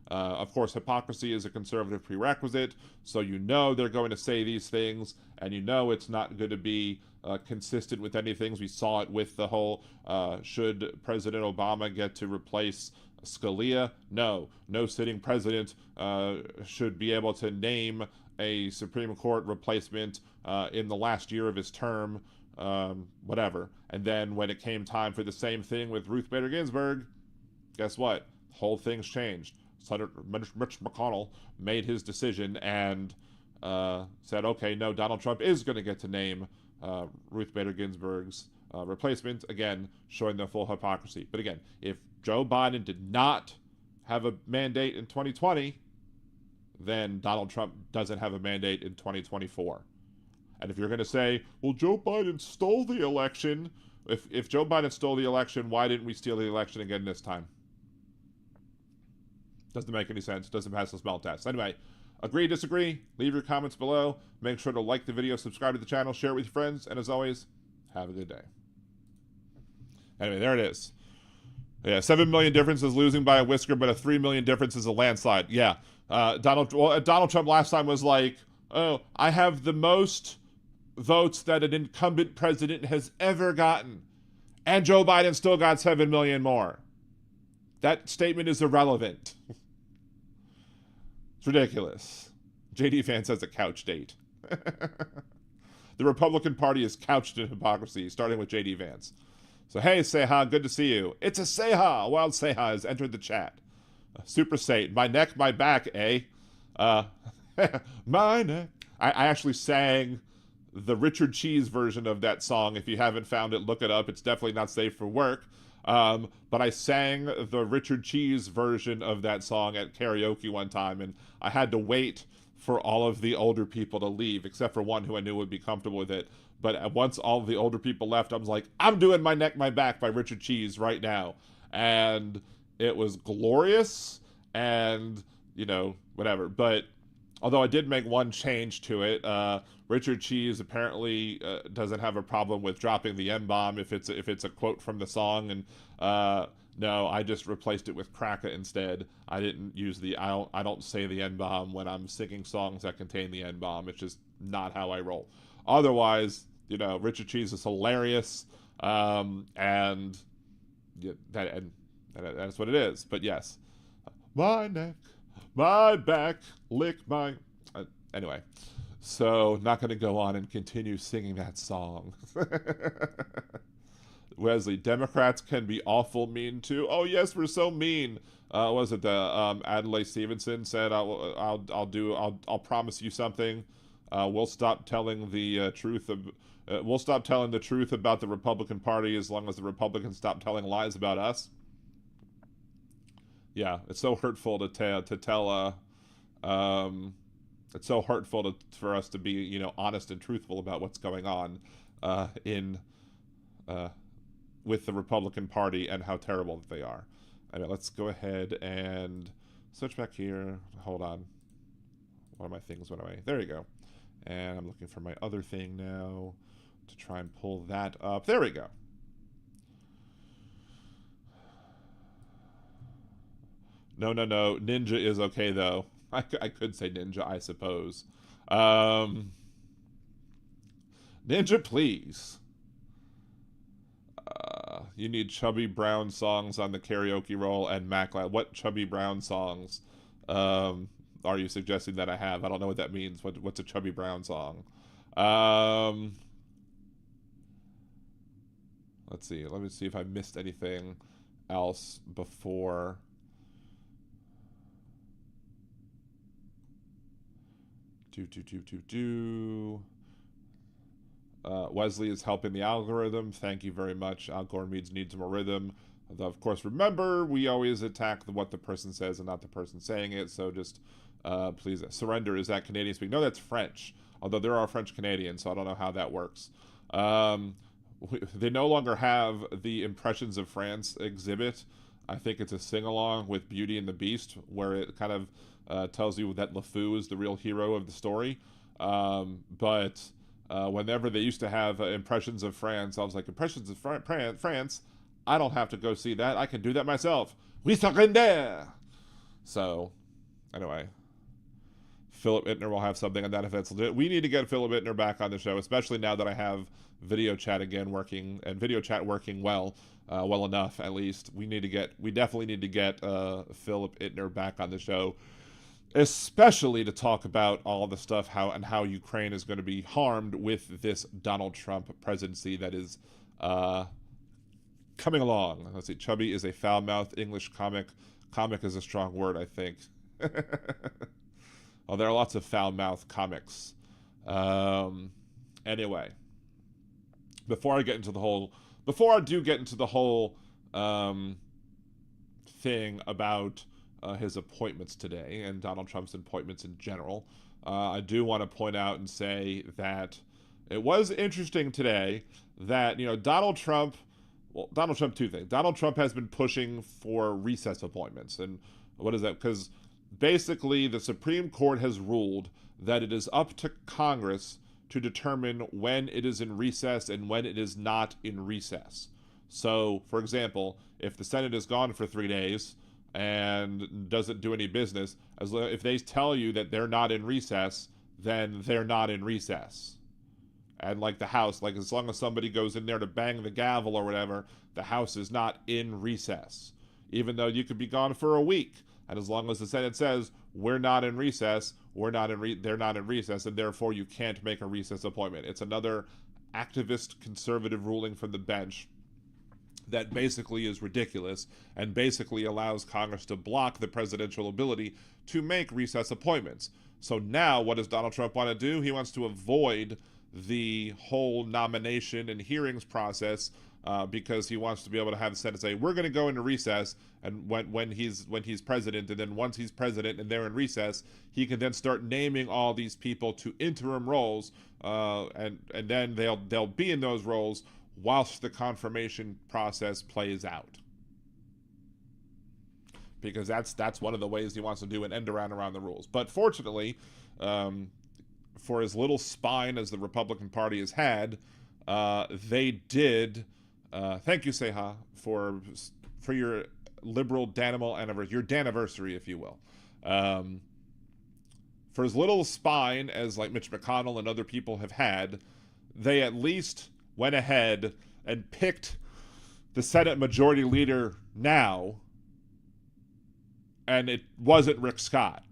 Of course, hypocrisy is a conservative prerequisite, so you know they're going to say these things, and you know it's not going to be consistent with anything. We saw it with the whole, should President Obama get to replace Scalia? No sitting president should be able to name a Supreme Court replacement in the last year of his term, whatever. And then when it came time for the same thing with Ruth Bader Ginsburg, guess what? The whole thing's changed. Senator Mitch McConnell made his decision and said, okay, no, Donald Trump is going to get to name Ruth Bader Ginsburg's replacement, again, showing the full hypocrisy. But again, if Joe Biden did not have a mandate in 2020, then Donald Trump doesn't have a mandate in 2024. And if you're going to say, well, Joe Biden stole the election, if Joe Biden stole the election, why didn't we steal the election again this time? Doesn't make any sense. Doesn't pass the smell test. Anyway, agree, disagree? Leave your comments below. Make sure to like the video, subscribe to the channel, share it with your friends, and as always, have a good day. Anyway, there it is. Yeah, 7 million difference is losing by a whisker, but a 3 million difference is a landslide. Yeah, Donald Trump last time was like, oh, I have the most votes that an incumbent president has ever gotten, and Joe Biden still got 7 million more. That statement is irrelevant. It's ridiculous. JD Vance has a couch date. The Republican Party is couched in hypocrisy, starting with JD Vance. So, hey, Seha, good to see you. It's a Seha. Wild Seha has entered the chat. Super Sate. My neck, my back, eh? My neck. I actually sang the Richard Cheese version of that song. If you haven't found it, look it up. It's definitely not safe for work. But I sang the Richard Cheese version of that song at karaoke one time, and I had to wait for all of the older people to leave, except for one who I knew would be comfortable with it. But once all of the older people left, I was like, I'm doing My Neck, My Back by Richard Cheese right now. And it was glorious and, you know, whatever. But although I did make one change to it, Richard Cheese apparently doesn't have a problem with dropping the N-bomb if it's a quote from the song. And no, I just replaced it with Kraka instead. I didn't use I don't say the N-bomb when I'm singing songs that contain the N-bomb. It's just not how I roll. Otherwise, you know, Richard Cheese is hilarious, and yeah, that's what it is. But yes, my neck, my back, lick my... anyway, so not going to go on and continue singing that song. Wesley, Democrats can be awful mean too. Oh yes, we're so mean. Was it the Adlai Stevenson said, I'll promise you something. We'll stop telling the truth about the Republican Party as long as the Republicans stop telling lies about us. Yeah, it's so hurtful to tell. It's so hurtful for us to be, you know, honest and truthful about what's going on with the Republican Party and how terrible that they are. Anyway, let's go ahead and switch back here. Hold on. One of my things went away. There you go. And I'm looking for my other thing now to try and pull that up. There we go. No. Ninja is okay, though. I could say Ninja, I suppose. Ninja, please. You need Chubby Brown songs on the karaoke roll and Mac. What Chubby Brown songs are you suggesting that I have? I don't know what that means. What's a Chubby Brown song? Let's see. Let me see if I missed anything else before. Wesley is helping the algorithm. Thank you very much. Al Gore needs more rhythm. Of course, remember, we always attack what the person says and not the person saying it. So just please, surrender. Is that Canadian speak? No, that's French. Although there are French Canadians, so I don't know how that works. They no longer have the Impressions of France exhibit. I think it's a sing-along with Beauty and the Beast, where it kind of tells you that LeFou is the real hero of the story. But whenever they used to have Impressions of France, I was like, Impressions of France? I don't have to go see that. I can do that myself. We surrender! So, anyway. Philip Ittner will have something on that if that's legit. We need to get Philip Ittner back on the show, especially now that I have video chat again working, and video chat working well enough at least. We definitely need to get Philip Ittner back on the show, especially to talk about all the stuff how Ukraine is going to be harmed with this Donald Trump presidency that is coming along. Let's see. Chubby is a foul-mouthed English comic. Comic is a strong word, I think. Oh, there are lots of foul-mouthed comics. Anyway, before I do get into the whole thing about his appointments today and Donald Trump's appointments in general, I do want to point out and say that it was interesting today that, Donald Trump, two things. Donald Trump has been pushing for recess appointments. And what is that? Because basically, the Supreme Court has ruled that it is up to Congress to determine when it is in recess and when it is not in recess. So, for example, if the Senate is gone for 3 days and doesn't do any business, if they tell you that they're not in recess, then they're not in recess. And like the House, like as long as somebody goes in there to bang the gavel or whatever, the House is not in recess. Even though you could be gone for a week. And as long as the Senate says, we're not in recess, they're not in recess, and therefore you can't make a recess appointment. It's another activist conservative ruling from the bench that basically is ridiculous and basically allows Congress to block the presidential ability to make recess appointments. So now what does Donald Trump want to do? He wants to avoid the whole nomination and hearings process because he wants to be able to have the Senate say, we're going to go into recess, and when he's president, and then once he's president and they're in recess, he can then start naming all these people to interim roles, and then they'll be in those roles whilst the confirmation process plays out. Because that's one of the ways he wants to do an end around the rules. But fortunately, for as little spine as the Republican Party has had, they did. Thank you, Seha, for your liberal Danimal anniversary, your Daniversary, if you will. For as little spine as like Mitch McConnell and other people have had, they at least went ahead and picked the Senate Majority Leader now, and it wasn't Rick Scott.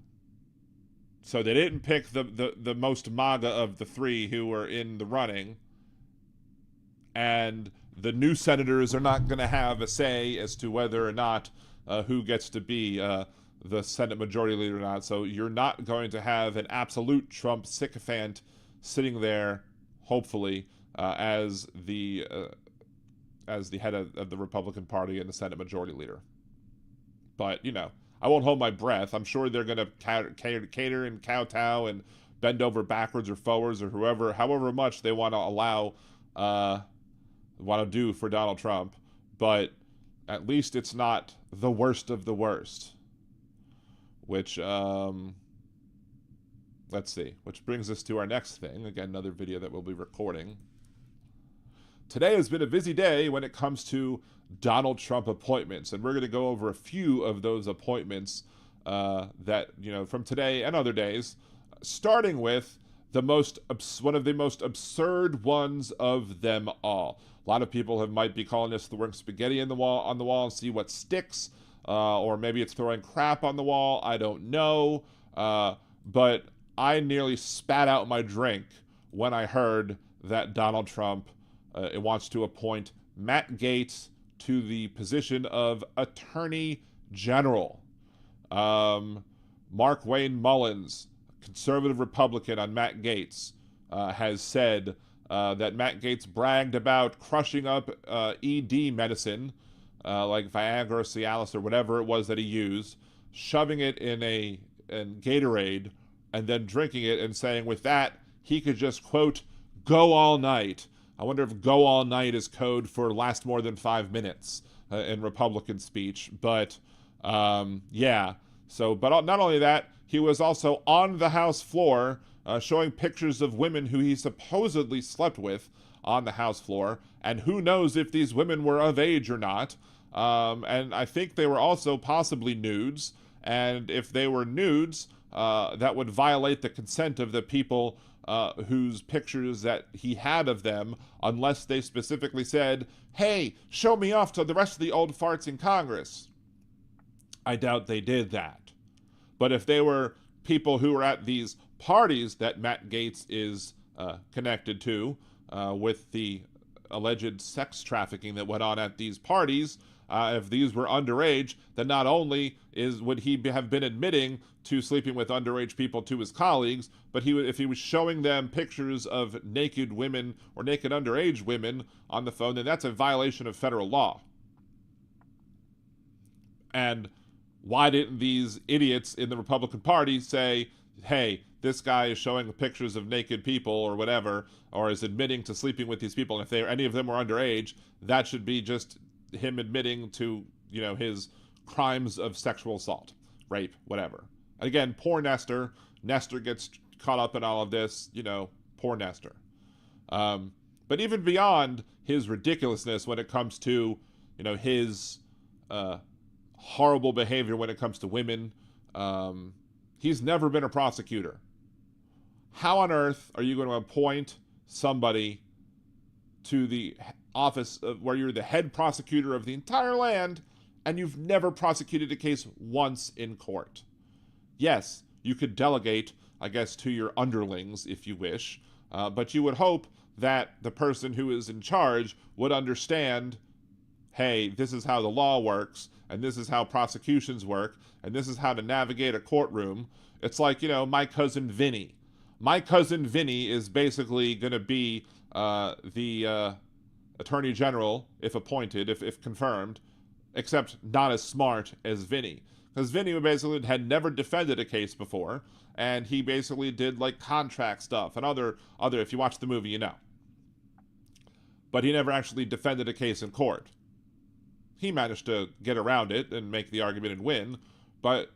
So they didn't pick the most MAGA of the three who were in the running, and the new senators are not going to have a say as to whether or not who gets to be the Senate Majority Leader or not. So you're not going to have an absolute Trump sycophant sitting there, hopefully, as the head of the Republican Party and the Senate Majority Leader. But, I won't hold my breath. I'm sure they're going to cater and kowtow and bend over backwards or forwards or however much they want to do for Donald Trump. But at least it's not the worst of the worst. Which, let's see. Which brings us to our next thing. Again, another video that we'll be recording. Today has been a busy day when it comes to Donald Trump appointments, and we're going to go over a few of those appointments that, from today and other days, starting with one of the most absurd ones of them all. A lot of people might be calling this throwing spaghetti on the wall and see what sticks, or maybe it's throwing crap on the wall. I don't know, but I nearly spat out my drink when I heard that Donald Trump wants to appoint Matt Gaetz to the position of Attorney General. Mark Wayne Mullins, conservative Republican on Matt Gaetz, has said that Matt Gaetz bragged about crushing up ED medicine, like Viagra or Cialis or whatever it was that he used, shoving it in Gatorade, and then drinking it and saying with that, he could just, quote, go all night. I wonder if go all night is code for last more than 5 minutes in Republican speech. But, yeah. So, but not only that, he was also on the House floor showing pictures of women who he supposedly slept with on the House floor. And who knows if these women were of age or not. And I think they were also possibly nudes. And if they were nudes, that would violate the consent of the people whose pictures that he had of them, unless they specifically said, hey, show me off to the rest of the old farts in Congress. I doubt they did that. But if they were people who were at these parties that Matt Gaetz is connected to, with the alleged sex trafficking that went on at these parties, if these were underage, then not only would he have been admitting to sleeping with underage people to his colleagues, but if he was showing them pictures of naked women or naked underage women on the phone, then that's a violation of federal law. And why didn't these idiots in the Republican Party say, hey, this guy is showing pictures of naked people or whatever, or is admitting to sleeping with these people, and if any of them were underage, that should be just him admitting to, his crimes of sexual assault, rape, whatever. Again, poor Nestor. Nestor gets caught up in all of this, poor Nestor. But even beyond his ridiculousness when it comes to, his horrible behavior when it comes to women, he's never been a prosecutor. How on earth are you going to appoint somebody to the office where you're the head prosecutor of the entire land and you've never prosecuted a case once in court? Yes, you could delegate, I guess, to your underlings if you wish, but you would hope that the person who is in charge would understand, hey, this is how the law works, and this is how prosecutions work, and this is how to navigate a courtroom. It's like, my cousin Vinny. My cousin Vinny is basically going to be the Attorney General, if appointed, if confirmed, except not as smart as Vinny. Because Vinny basically had never defended a case before, and he basically did like contract stuff and other, if you watch the movie, you know. But he never actually defended a case in court. He managed to get around it and make the argument and win, but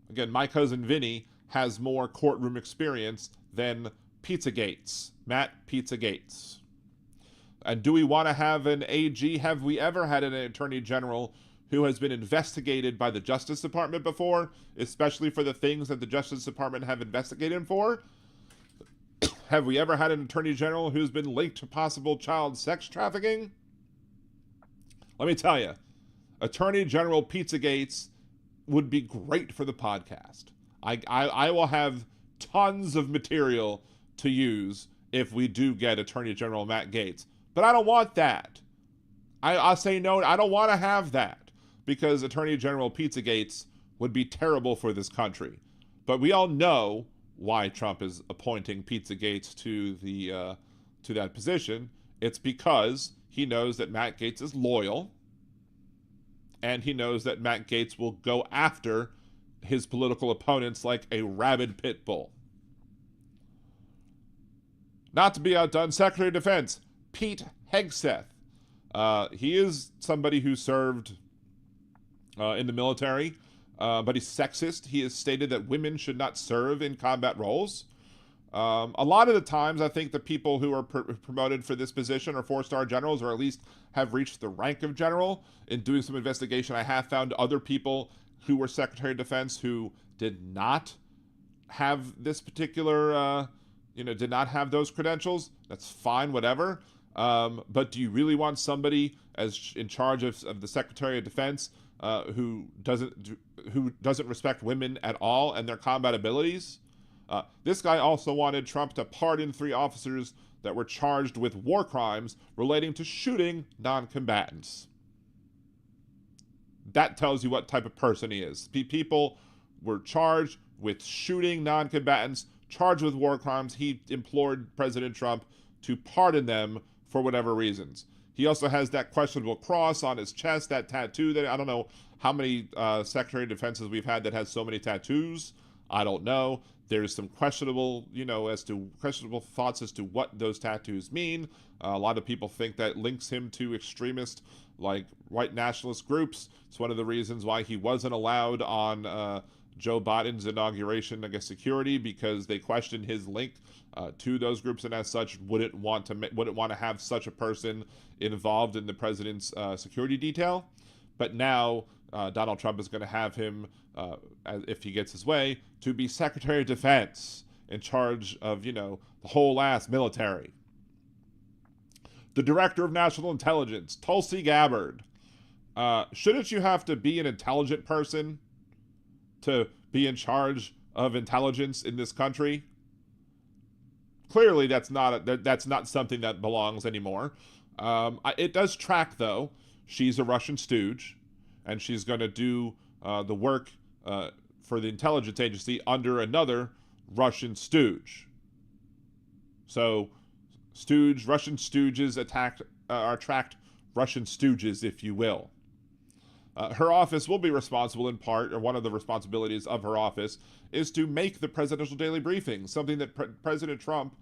again, my cousin Vinny has more courtroom experience than Pizza Gaetz, Matt Pizza Gaetz. And do we want to have an AG? Have we ever had an Attorney General who has been investigated by the Justice Department before, especially for the things that the Justice Department have investigated him for? Have we ever had an Attorney General who's been linked to possible child sex trafficking? Let me tell you, Attorney General Pizza Gaetz would be great for the podcast. I will have tons of material to use if we do get Attorney General Matt Gaetz. But I don't want that. I'll say no, I don't want to have that, because Attorney General Pizza Gaetz would be terrible for this country. But we all know why Trump is appointing Pizza Gaetz to that position. It's because he knows that Matt Gaetz is loyal, and he knows that Matt Gaetz will go after his political opponents like a rabid pit bull. Not to be outdone, Secretary of Defense Pete Hegseth. He is somebody who served in the military, but he's sexist. He has stated that women should not serve in combat roles. A lot of the times, I think the people who are promoted for this position are 4-star generals, or at least have reached the rank of general. In doing some investigation, I have found other people who were Secretary of Defense who did not have this particular did not have those credentials, that's fine, whatever. But do you really want somebody as in charge of the Secretary of Defense who doesn't respect women at all and their combat abilities? This guy also wanted Trump to pardon 3 officers that were charged with war crimes relating to shooting non-combatants. That tells you what type of person he is. People were charged with shooting non-combatants, charged with war crimes. He implored President Trump to pardon them for whatever reasons. He also has that questionable cross on his chest, that tattoo that I don't know how many Secretary of Defenses we've had that has so many tattoos. I don't know. There's some questionable thoughts as to what those tattoos mean. A lot of people think that links him to extremist, like white nationalist groups. It's one of the reasons why he wasn't allowed on Joe Biden's inauguration, security, because they questioned his link to those groups, and as such, wouldn't want to have such a person involved in the president's security detail. But now Donald Trump is going to have him, if he gets his way, to be Secretary of Defense in charge of, the whole ass military. The Director of National Intelligence, Tulsi Gabbard. Shouldn't you have to be an intelligent person to be in charge of intelligence in this country? Clearly, that's not something that belongs anymore. It does track, though. She's a Russian stooge, and she's going to do the work for the intelligence agency under another Russian stooge. So, Russian stooges attract Russian stooges, if you will. Her office will be responsible in part, or one of the responsibilities of her office, is to make the presidential daily briefing, something that President Trump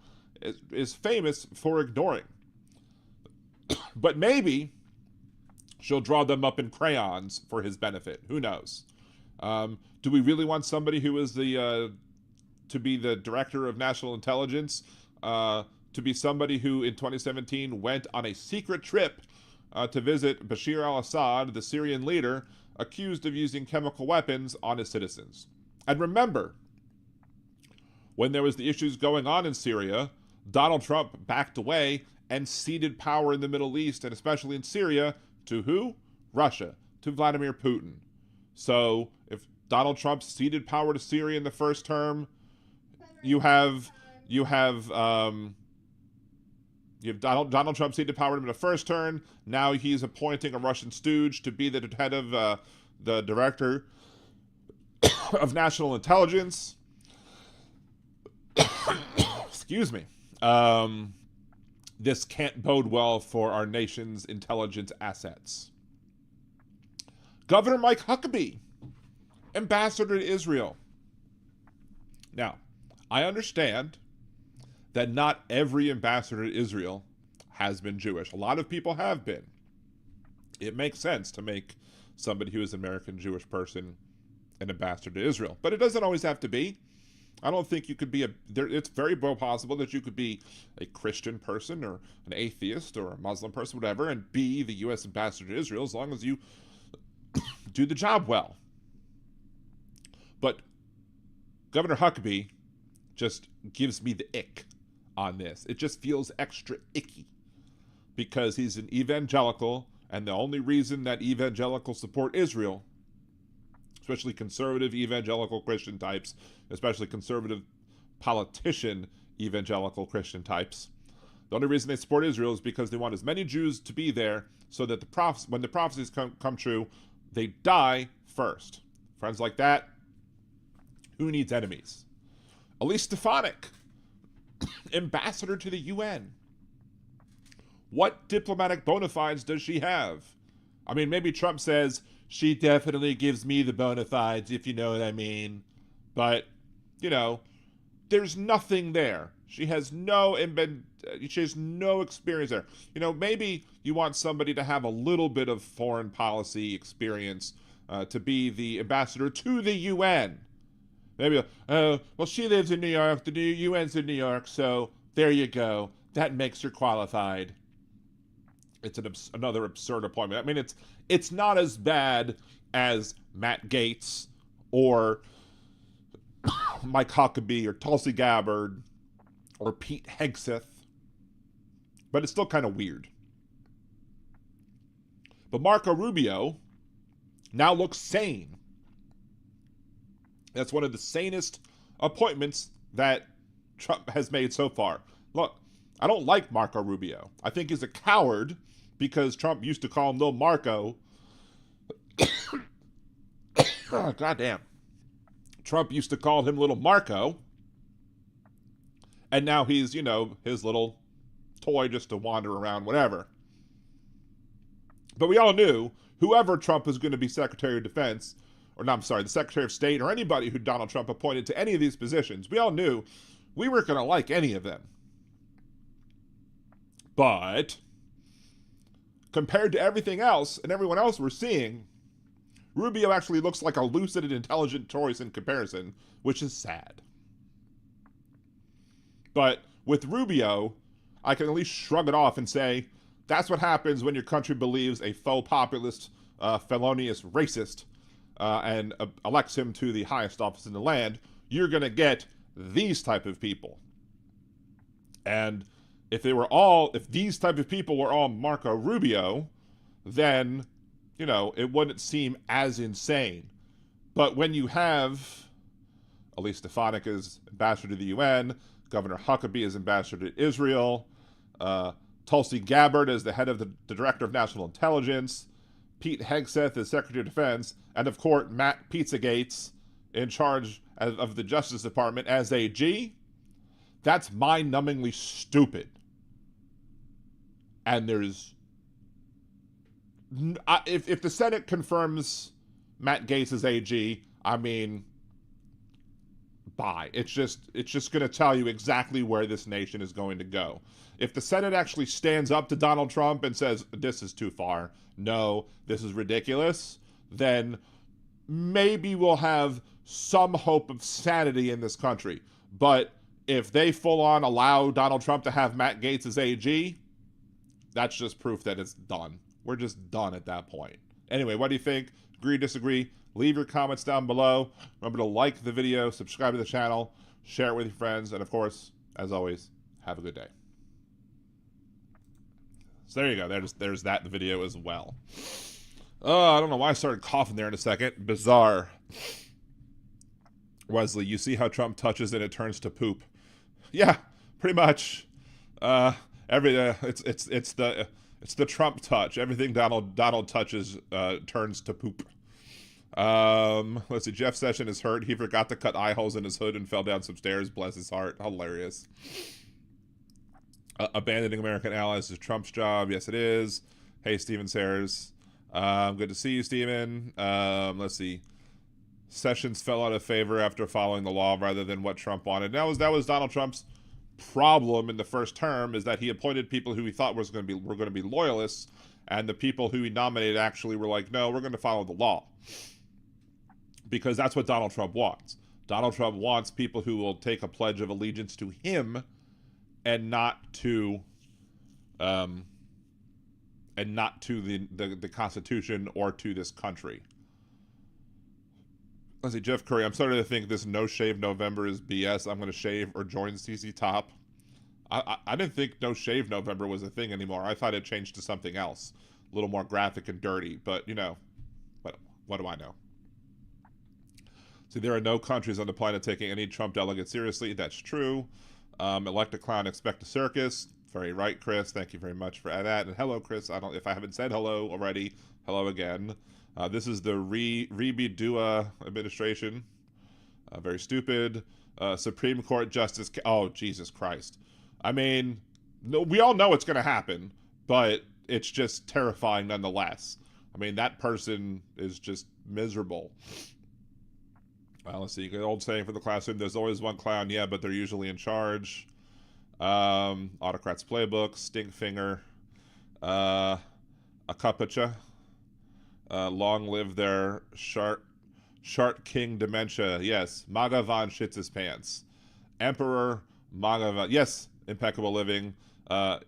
is famous for ignoring. But maybe she'll draw them up in crayons for his benefit. Who knows? Do we really want somebody who is to be the Director of National Intelligence, to be somebody who in 2017 went on a secret trip to visit Bashar al-Assad, the Syrian leader, accused of using chemical weapons on his citizens? And remember, when there was the issues going on in Syria, Donald Trump backed away and ceded power in the Middle East, and especially in Syria, to who? Russia, to Vladimir Putin. So if Donald Trump ceded power to Syria in the first term, you have Donald Trump ceded power to him in the first term. Now he's appointing a Russian stooge to be the head of the Director of National Intelligence. Excuse me. This can't bode well for our nation's intelligence assets. Governor Mike Huckabee, ambassador to Israel. Now, I understand that not every ambassador to Israel has been Jewish. A lot of people have been. It makes sense to make somebody who is an American Jewish person an ambassador to Israel. But it doesn't always have to be. I don't think you could be it's very well possible that you could be a Christian person or an atheist or a Muslim person, whatever, and be the U.S. ambassador to Israel as long as you do the job well. But Governor Huckabee just gives me the ick on this. It just feels extra icky because he's an evangelical, and the only reason that evangelicals support Israel, especially conservative evangelical Christian types, especially conservative politician evangelical Christian types, the only reason they support Israel is because they want as many Jews to be there so that when the prophecies come true, they die first. Friends like that, who needs enemies? Elise Stefanik, ambassador to the UN. What diplomatic bona fides does she have? I mean, maybe Trump says, she definitely gives me the bona fides, if you know what I mean. But, there's nothing there. She has no experience there. Maybe you want somebody to have a little bit of foreign policy experience to be the ambassador to the UN. Maybe, well, she lives in New York, the UN's in New York, so there you go. That makes her qualified. It's another absurd appointment. I mean, it's not as bad as Matt Gaetz or Mike Huckabee or Tulsi Gabbard or Pete Hegseth, but it's still kind of weird. But Marco Rubio now looks sane. That's one of the sanest appointments that Trump has made so far. Look, I don't like Marco Rubio. I think he's a coward because Trump used to call him Little Marco. Oh, goddamn. Trump used to call him Little Marco. And now he's, you know, his little toy just to wander around, whatever. But we all knew whoever Trump was going to be Secretary of Defense, or no, I'm sorry, the Secretary of State, or anybody who Donald Trump appointed to any of these positions, we all knew we weren't going to like any of them. But compared to everything else and everyone else we're seeing, Rubio actually looks like a lucid and intelligent choice in comparison, which is sad. But with Rubio, I can at least shrug it off and say, that's what happens when your country believes a faux populist, felonious racist, and elects him to the highest office in the land. You're going to get these type of people. And if these type of people were all Marco Rubio, then, you know, it wouldn't seem as insane. But when you have Elise Stefanik as ambassador to the UN, Governor Huckabee as ambassador to Israel, Tulsi Gabbard as the head of the Director of National Intelligence, Pete Hegseth as Secretary of Defense, and of course Matt Pizzagates in charge of the Justice Department as AG, that's mind-numbingly stupid. And there's... If the Senate confirms Matt Gaetz as AG, I mean, bye. It's just going to tell you exactly where this nation is going to go. If the Senate actually stands up to Donald Trump and says, this is too far, no, this is ridiculous, then maybe we'll have some hope of sanity in this country. But if they full-on allow Donald Trump to have Matt Gaetz as AG, that's just proof that it's done. We're just done at that point. Anyway, what do you think? Agree, disagree? Leave your comments down below. Remember to like the video, subscribe to the channel, share it with your friends, and of course, as always, have a good day. So there you go. There's that video as well. I don't know why I started coughing there in a second. Bizarre. Wesley, you see how Trump touches and it turns to poop. Yeah, pretty much. It's the Trump touch. Everything Donald touches turns to poop. Let's see. Jeff Sessions is hurt. He forgot to cut eye holes in his hood and fell down some stairs. Bless his heart. Hilarious. Abandoning American allies is Trump's job. Yes, it is. Hey, Steven Sayers. Good to see you, Steven. Let's see. Sessions fell out of favor after following the law rather than what Trump wanted. That was Donald Trump's problem in the first term, is that he appointed people who he thought were going to be loyalists, and the people who he nominated actually were like, no, we're going to follow the law. Because that's what Donald Trump wants. Donald Trump wants people who will take a pledge of allegiance to him and not to the Constitution or to this country. Let's see, Jeff Curry, I'm starting to think this no shave November is BS. I'm going to shave or join CC Top. I didn't think no shave November was a thing anymore. I thought it changed to something else, a little more graphic and dirty. But you know, what do I know? See, there are no countries on the planet taking any Trump delegate seriously. That's true. Elect a clown, expect a circus. Very right, Chris. Thank you very much for that. And hello, Chris. If I haven't said hello already, hello again. This is the Rebidua administration. Very stupid. Supreme Court Justice. Oh, Jesus Christ. I mean, no, we all know it's going to happen, but it's just terrifying nonetheless. I mean, that person is just miserable. Let's see. Good old saying for the classroom, there's always one clown, yeah, but they're usually in charge. Autocrats Playbook, Stinkfinger, Akapacha. Long live their Shark King dementia. Yes, MAGA Von shits his pants. Emperor MAGA Von. Yes, impeccable living.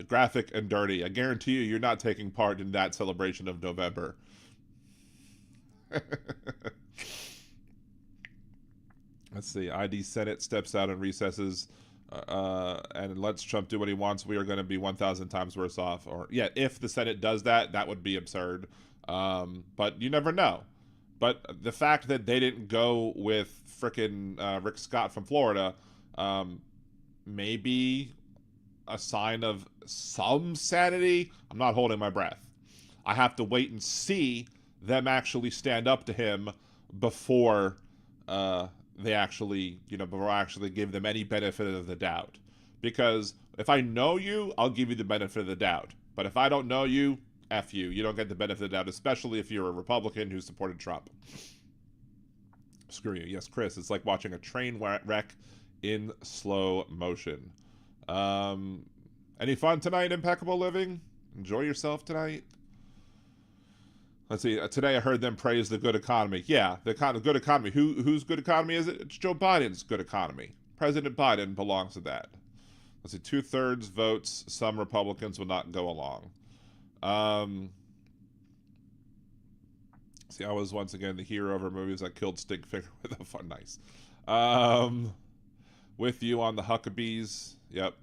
Graphic and dirty. I guarantee you're not taking part in that celebration of November. Let's see. ID Senate steps out and recesses. and lets Trump do what he wants, we are going to be 1,000 times worse off. Or yeah, if the Senate does that, that would be absurd. But you never know. But the fact that they didn't go with frickin' Rick Scott from Florida, may be a sign of some sanity. I'm not holding my breath. I have to wait and see them actually stand up to him before they actually, before I actually give them any benefit of the doubt. Because if I know you, I'll give you the benefit of the doubt. But if I don't know you, F you. You don't get the benefit of the doubt, especially if you're a Republican who supported Trump. Screw you. Yes, Chris, it's like watching a train wreck in slow motion. Any fun tonight, Impeccable Living? Enjoy yourself tonight? Let's see. Today I heard them praise the good economy. Yeah, the good economy. Whose good economy is it? It's Joe Biden's good economy. President Biden belongs to that. Let's see. 2/3 votes. Some Republicans will not go along. See, I was once again the hero of our movies. I killed Stinkfinger with a fun nice. With you on the Huckabees. Yep.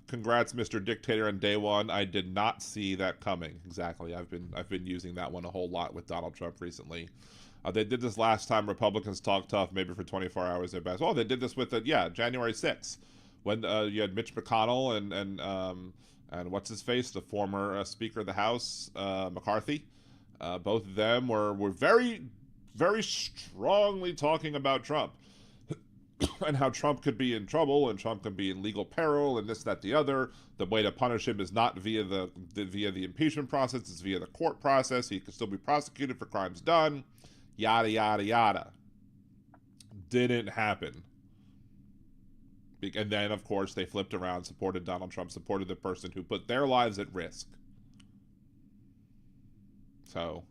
Congrats, Mr. Dictator, on day one. I did not see that coming. Exactly. I've been using that one a whole lot with Donald Trump recently. They did this last time. Republicans talk tough, maybe for 24 hours at best. Oh, they did this with January 6th, when you had Mitch McConnell and what's his face, the former Speaker of the House, McCarthy. Both of them were very, very strongly talking about Trump. And how Trump could be in trouble, and Trump could be in legal peril, and this, that, the other. The way to punish him is not via the impeachment process; it's via the court process. He could still be prosecuted for crimes done. Yada yada yada. Didn't happen. And then, of course, they flipped around, supported Donald Trump, supported the person who put their lives at risk. So,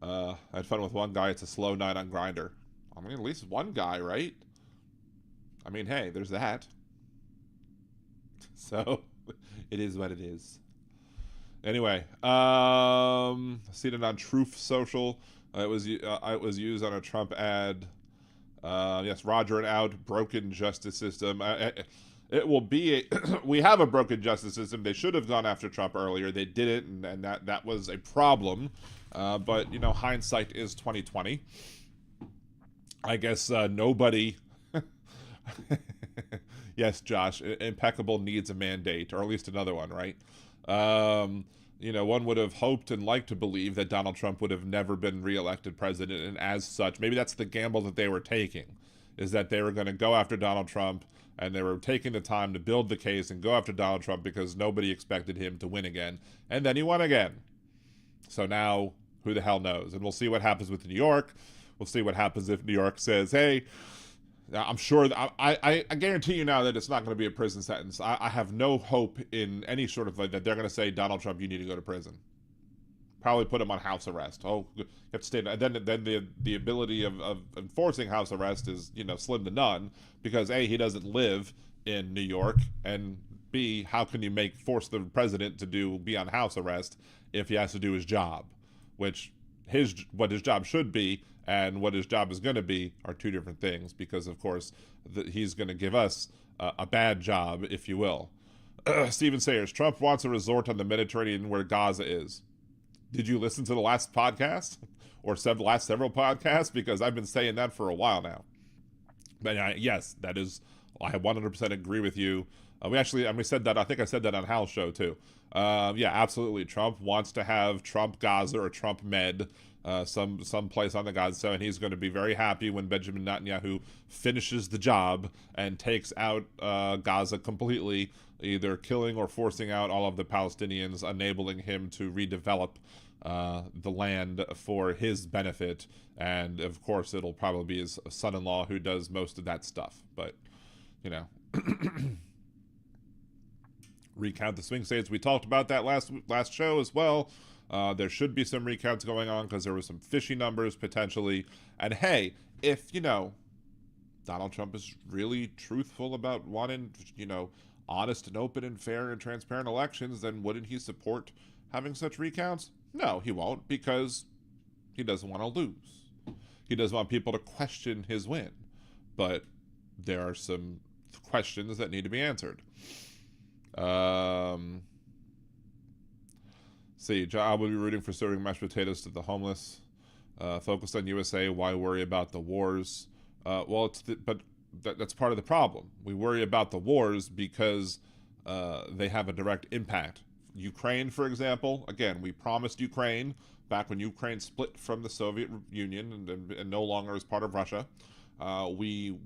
I had fun with one guy. It's a slow night on Grindr. I mean, at least one guy, right? I mean, hey, there's that. So, it is what it is. Anyway, seen it on Truth Social. It was used on a Trump ad. Yes, Roger and out. Broken justice system. It will be we have a broken justice system. They should have gone after Trump earlier. They didn't, and that was a problem. But hindsight is 2020. I guess nobody. Yes, Josh, Impeccable needs a mandate, or at least another one, right? One would have hoped and liked to believe that Donald Trump would have never been reelected president, and as such, maybe that's the gamble that they were taking, is that they were going to go after Donald Trump, and they were taking the time to build the case and go after Donald Trump because nobody expected him to win again, and then he won again. So now, who the hell knows? And we'll see what happens with New York. We'll see what happens if New York says, hey, I'm sure, I guarantee you now that it's not going to be a prison sentence. I have no hope in any sort of, that they're going to say, Donald Trump, you need to go to prison. Probably put him on house arrest. Oh, you have to stay. And then the ability of enforcing house arrest is, slim to none, because A, he doesn't live in New York, and B, how can you force the president to be on house arrest if he has to do his job, which what his job should be and what his job is going to be are two different things, because of course he's going to give us a bad job, if you will. Stephen Sayers, Trump wants a resort on the Mediterranean where Gaza is. Did you listen to the last podcast or last several podcasts? Because I've been saying that for a while now. But yes, that is, I 100% agree with you. We said that, I think I said that on Hal's show too. Yeah, absolutely. Trump wants to have Trump Gaza or Trump Med, some place on the Gaza, and he's going to be very happy when Benjamin Netanyahu finishes the job and takes out Gaza completely, either killing or forcing out all of the Palestinians, enabling him to redevelop the land for his benefit. And of course, it'll probably be his son-in-law who does most of that stuff. But, recount the swing states. We talked about that last show as well. There should be some recounts going on because there were some fishy numbers potentially. And hey, if, Donald Trump is really truthful about wanting, honest and open and fair and transparent elections, then wouldn't he support having such recounts? No, he won't, because he doesn't want to lose. He doesn't want people to question his win. But there are some questions that need to be answered. See, I will be rooting for serving mashed potatoes to the homeless. Focused on USA. Why worry about the wars? Well, that's part of the problem. We worry about the wars because they have a direct impact. Ukraine, for example, again, we promised Ukraine back when Ukraine split from the Soviet Union and no longer is part of Russia. We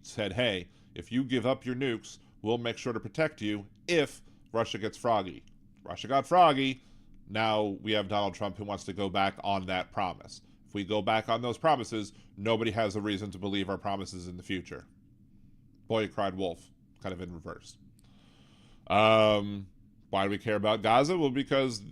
said, hey, if you give up your nukes, we'll make sure to protect you if Russia gets froggy. Russia got froggy. Now we have Donald Trump who wants to go back on that promise. If we go back on those promises, nobody has a reason to believe our promises in the future. Boy, cried wolf, kind of in reverse. Why do we care about Gaza? Well, because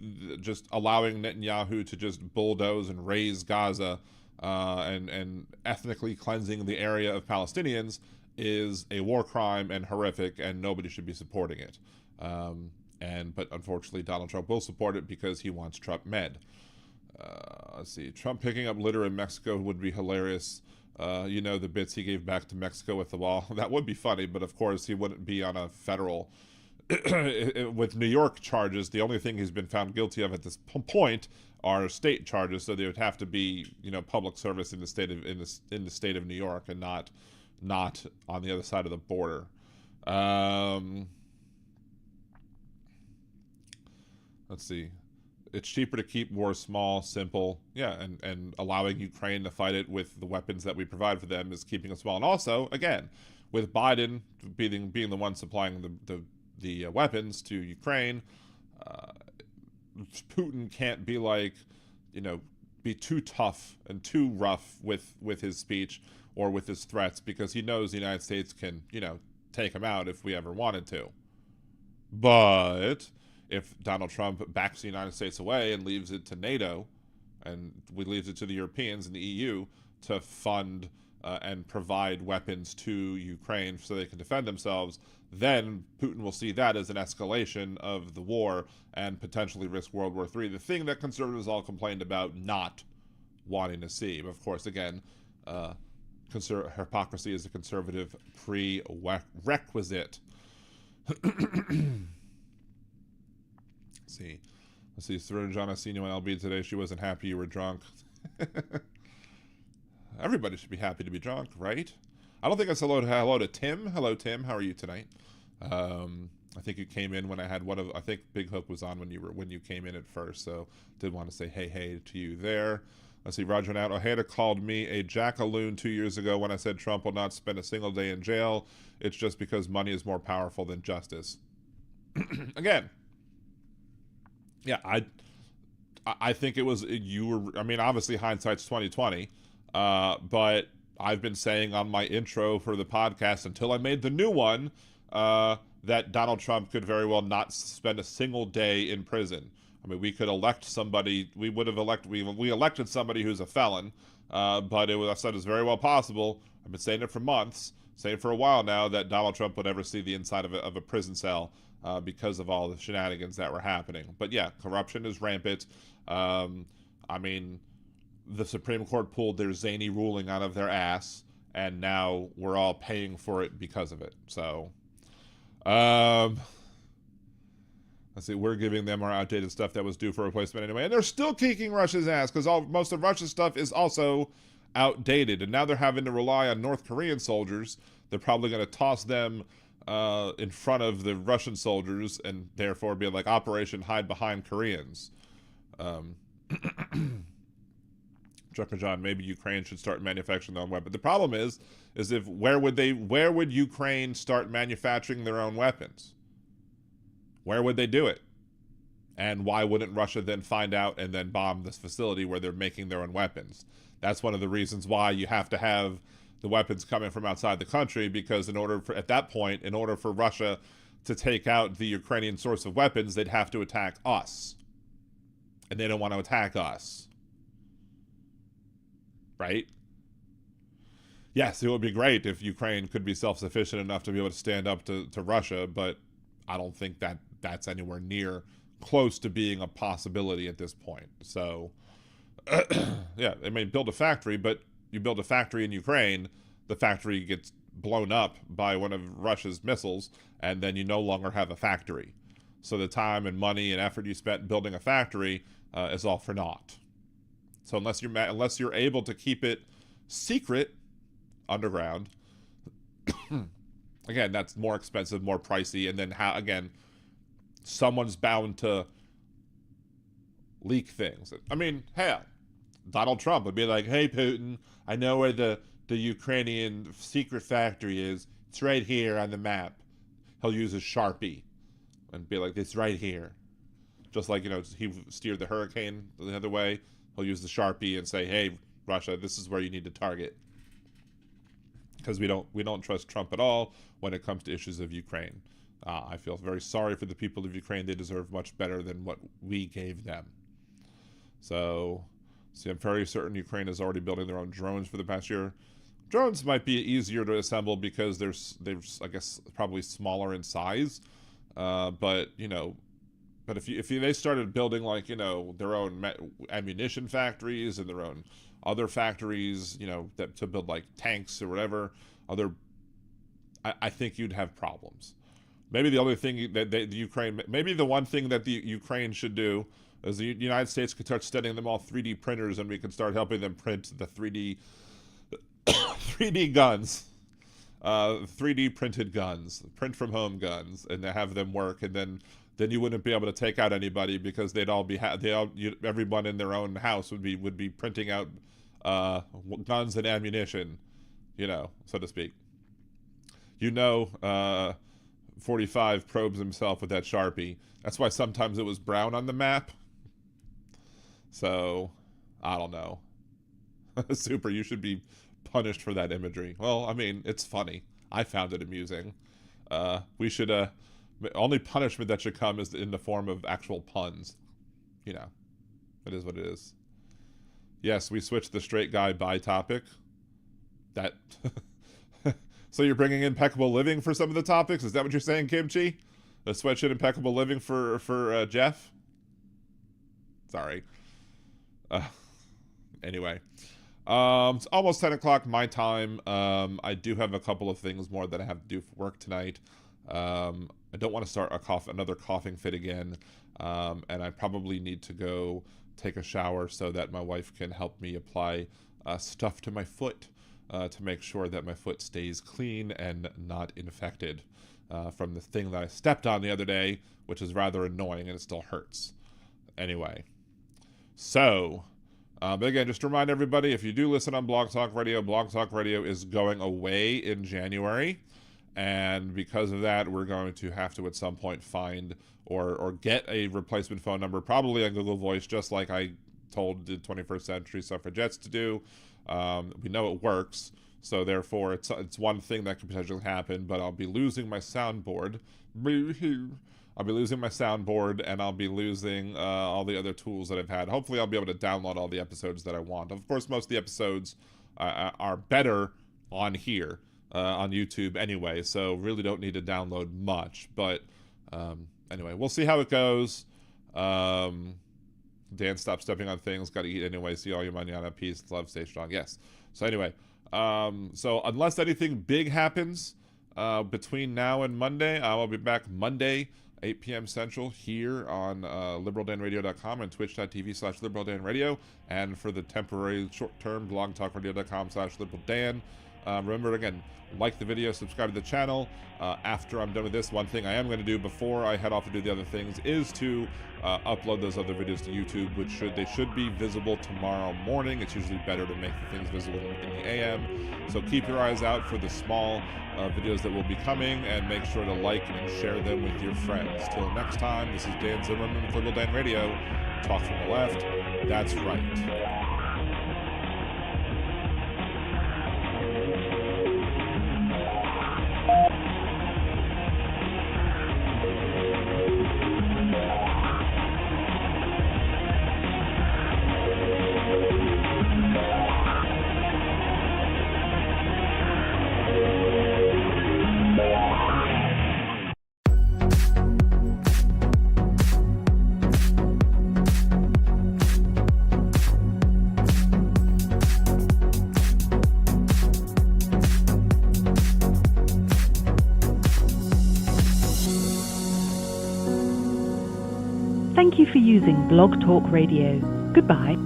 just allowing Netanyahu to just bulldoze and raze Gaza and ethnically cleansing the area of Palestinians is a war crime and horrific, and nobody should be supporting it. But unfortunately, Donald Trump will support it because he wants Trump med. Let's see. Trump picking up litter in Mexico would be hilarious. The bits he gave back to Mexico with the wall. That would be funny, but of course he wouldn't be on a federal... with New York charges, the only thing he's been found guilty of at this point are state charges, so they would have to be, public service in the state of New York and not on the other side of the border. Let's see. It's cheaper to keep war small, simple. Yeah, and allowing Ukraine to fight it with the weapons that we provide for them is keeping it small. And also, again, with Biden being the one supplying the weapons to Ukraine, Putin can't be be too tough and too rough with his speech or with his threats, because he knows the United States can, take him out if we ever wanted to. But if Donald Trump backs the United States away and leaves it to NATO, and leaves it to the Europeans and the EU to fund and provide weapons to Ukraine so they can defend themselves, then Putin will see that as an escalation of the war and potentially risk World War III, the thing that conservatives all complained about not wanting to see. But of course, again, hypocrisy is a conservative prerequisite. Let's see. Serena John, I seen you on LB today. She wasn't happy you were drunk. Everybody should be happy to be drunk, right? I don't think I said hello to Tim. Hello, Tim. How are you tonight? I think you came in when I had I think Big Hook was on when you came in at first, so did want to say hey to you there. Let's see, Roger and out. Ojeda called me a jackaloon 2 years ago when I said Trump will not spend a single day in jail. It's just because money is more powerful than justice. Again, yeah, I think it was obviously hindsight's 2020, but I've been saying on my intro for the podcast until I made the new one that Donald Trump could very well not spend a single day in prison. I mean, we could elect somebody. We elected somebody who's a felon, but I said it's very well possible. I've been saying it for months, saying it for a while now, that Donald Trump would ever see the inside of a prison cell because of all the shenanigans that were happening. But yeah, corruption is rampant. The Supreme Court pulled their zany ruling out of their ass, and now we're all paying for it because of it. So, let's see, we're giving them our outdated stuff that was due for replacement anyway, and they're still kicking Russia's ass because most of Russia's stuff is also outdated, and now they're having to rely on North Korean soldiers. They're probably going to toss them in front of the Russian soldiers, and therefore be like Operation Hide Behind Koreans. Trucker John, maybe Ukraine should start manufacturing their own weapons. The problem is where would Ukraine start manufacturing their own weapons? Where would they do it? And why wouldn't Russia then find out and then bomb this facility where they're making their own weapons? That's one of the reasons why you have to have the weapons coming from outside the country, because at that point, in order for Russia to take out the Ukrainian source of weapons, they'd have to attack us. And they don't want to attack us. Right? Yes, it would be great if Ukraine could be self-sufficient enough to be able to stand up to Russia, but I don't think that's anywhere near close to being a possibility at this point. So, yeah, they may build a factory, but you build a factory in Ukraine, the factory gets blown up by one of Russia's missiles, and then you no longer have a factory. So the time and money and effort you spent building a factory is all for naught. So unless you're able to keep it secret underground, again, that's more expensive, more pricey, and then someone's bound to leak things. I mean, hell, Donald Trump would be like, "Hey, Putin, I know where the Ukrainian secret factory is. It's right here on the map." He'll use a Sharpie and be like, "It's right here." Just like, he steered the hurricane the other way. He'll use the Sharpie and say, "Hey, Russia, this is where you need to target." Because we don't trust Trump at all when it comes to issues of Ukraine. I feel very sorry for the people of Ukraine. They deserve much better than what we gave them. So, see, I'm very certain Ukraine is already building their own drones for the past year. Drones might be easier to assemble because they're I guess probably smaller in size. But if they started building their own ammunition factories and their own other factories, to build like tanks or whatever, I think you'd have problems. Maybe the other thing that maybe the one thing that the Ukraine should do is the United States could start studying them all 3D printers, and we could start helping them print the 3D guns, 3D printed guns, print from home guns, and have them work, and then you wouldn't be able to take out anybody because they'd all be everyone in their own house would be printing out guns and ammunition, so to speak. 45 probes himself with that Sharpie. That's why sometimes it was brown on the map. So, I don't know. Super, you should be punished for that imagery. Well, I mean, it's funny. I found it amusing. We should, only punishment that should come is in the form of actual puns. It is what it is. Yes, we switched the straight guy by topic. That... So you're bringing Impeccable Living for some of the topics? Is that what you're saying, Kimchi? A switch in Impeccable Living for Jeff? Sorry. Anyway. It's almost 10 o'clock my time. I do have a couple of things more that I have to do for work tonight. I don't want to start another coughing fit again. And I probably need to go take a shower so that my wife can help me apply stuff to my foot. To make sure that my foot stays clean and not infected from the thing that I stepped on the other day, which is rather annoying and it still hurts. Anyway, so, but again, just to remind everybody, if you do listen on Blog Talk Radio is going away in January, and because of that, we're going to have to at some point find or get a replacement phone number, probably on Google Voice, just like I told the 21st Century Suffragettes to do. We know it works, so therefore it's one thing that could potentially happen, but I'll be losing my soundboard. I'll be losing my soundboard, and I'll be losing all the other tools that I've had. Hopefully I'll be able to download all the episodes that I want. Of course, most of the episodes are better on here, on YouTube anyway, so really don't need to download much. But anyway, we'll see how it goes. Dan, stop stepping on things. Got to eat anyway. See all your manana. Peace, love, stay strong. Yes. So anyway, so unless anything big happens between now and Monday, I will be back Monday, 8 p.m. Central, here on liberaldanradio.com and twitch.tv/liberaldanradio, and for the temporary short-term blogtalkradio.com/liberaldan. Remember, again, like the video, subscribe to the channel. After I'm done with this, one thing I am going to do before I head off to do the other things is to upload those other videos to YouTube, which should be visible tomorrow morning. It's usually better to make the things visible in the AM. So keep your eyes out for the small videos that will be coming, and make sure to like and share them with your friends. Till next time, this is Dan Zimmerman with Liberal Dan Radio. Talk from the left. That's right. Thank you for using Blog Talk Radio. Goodbye.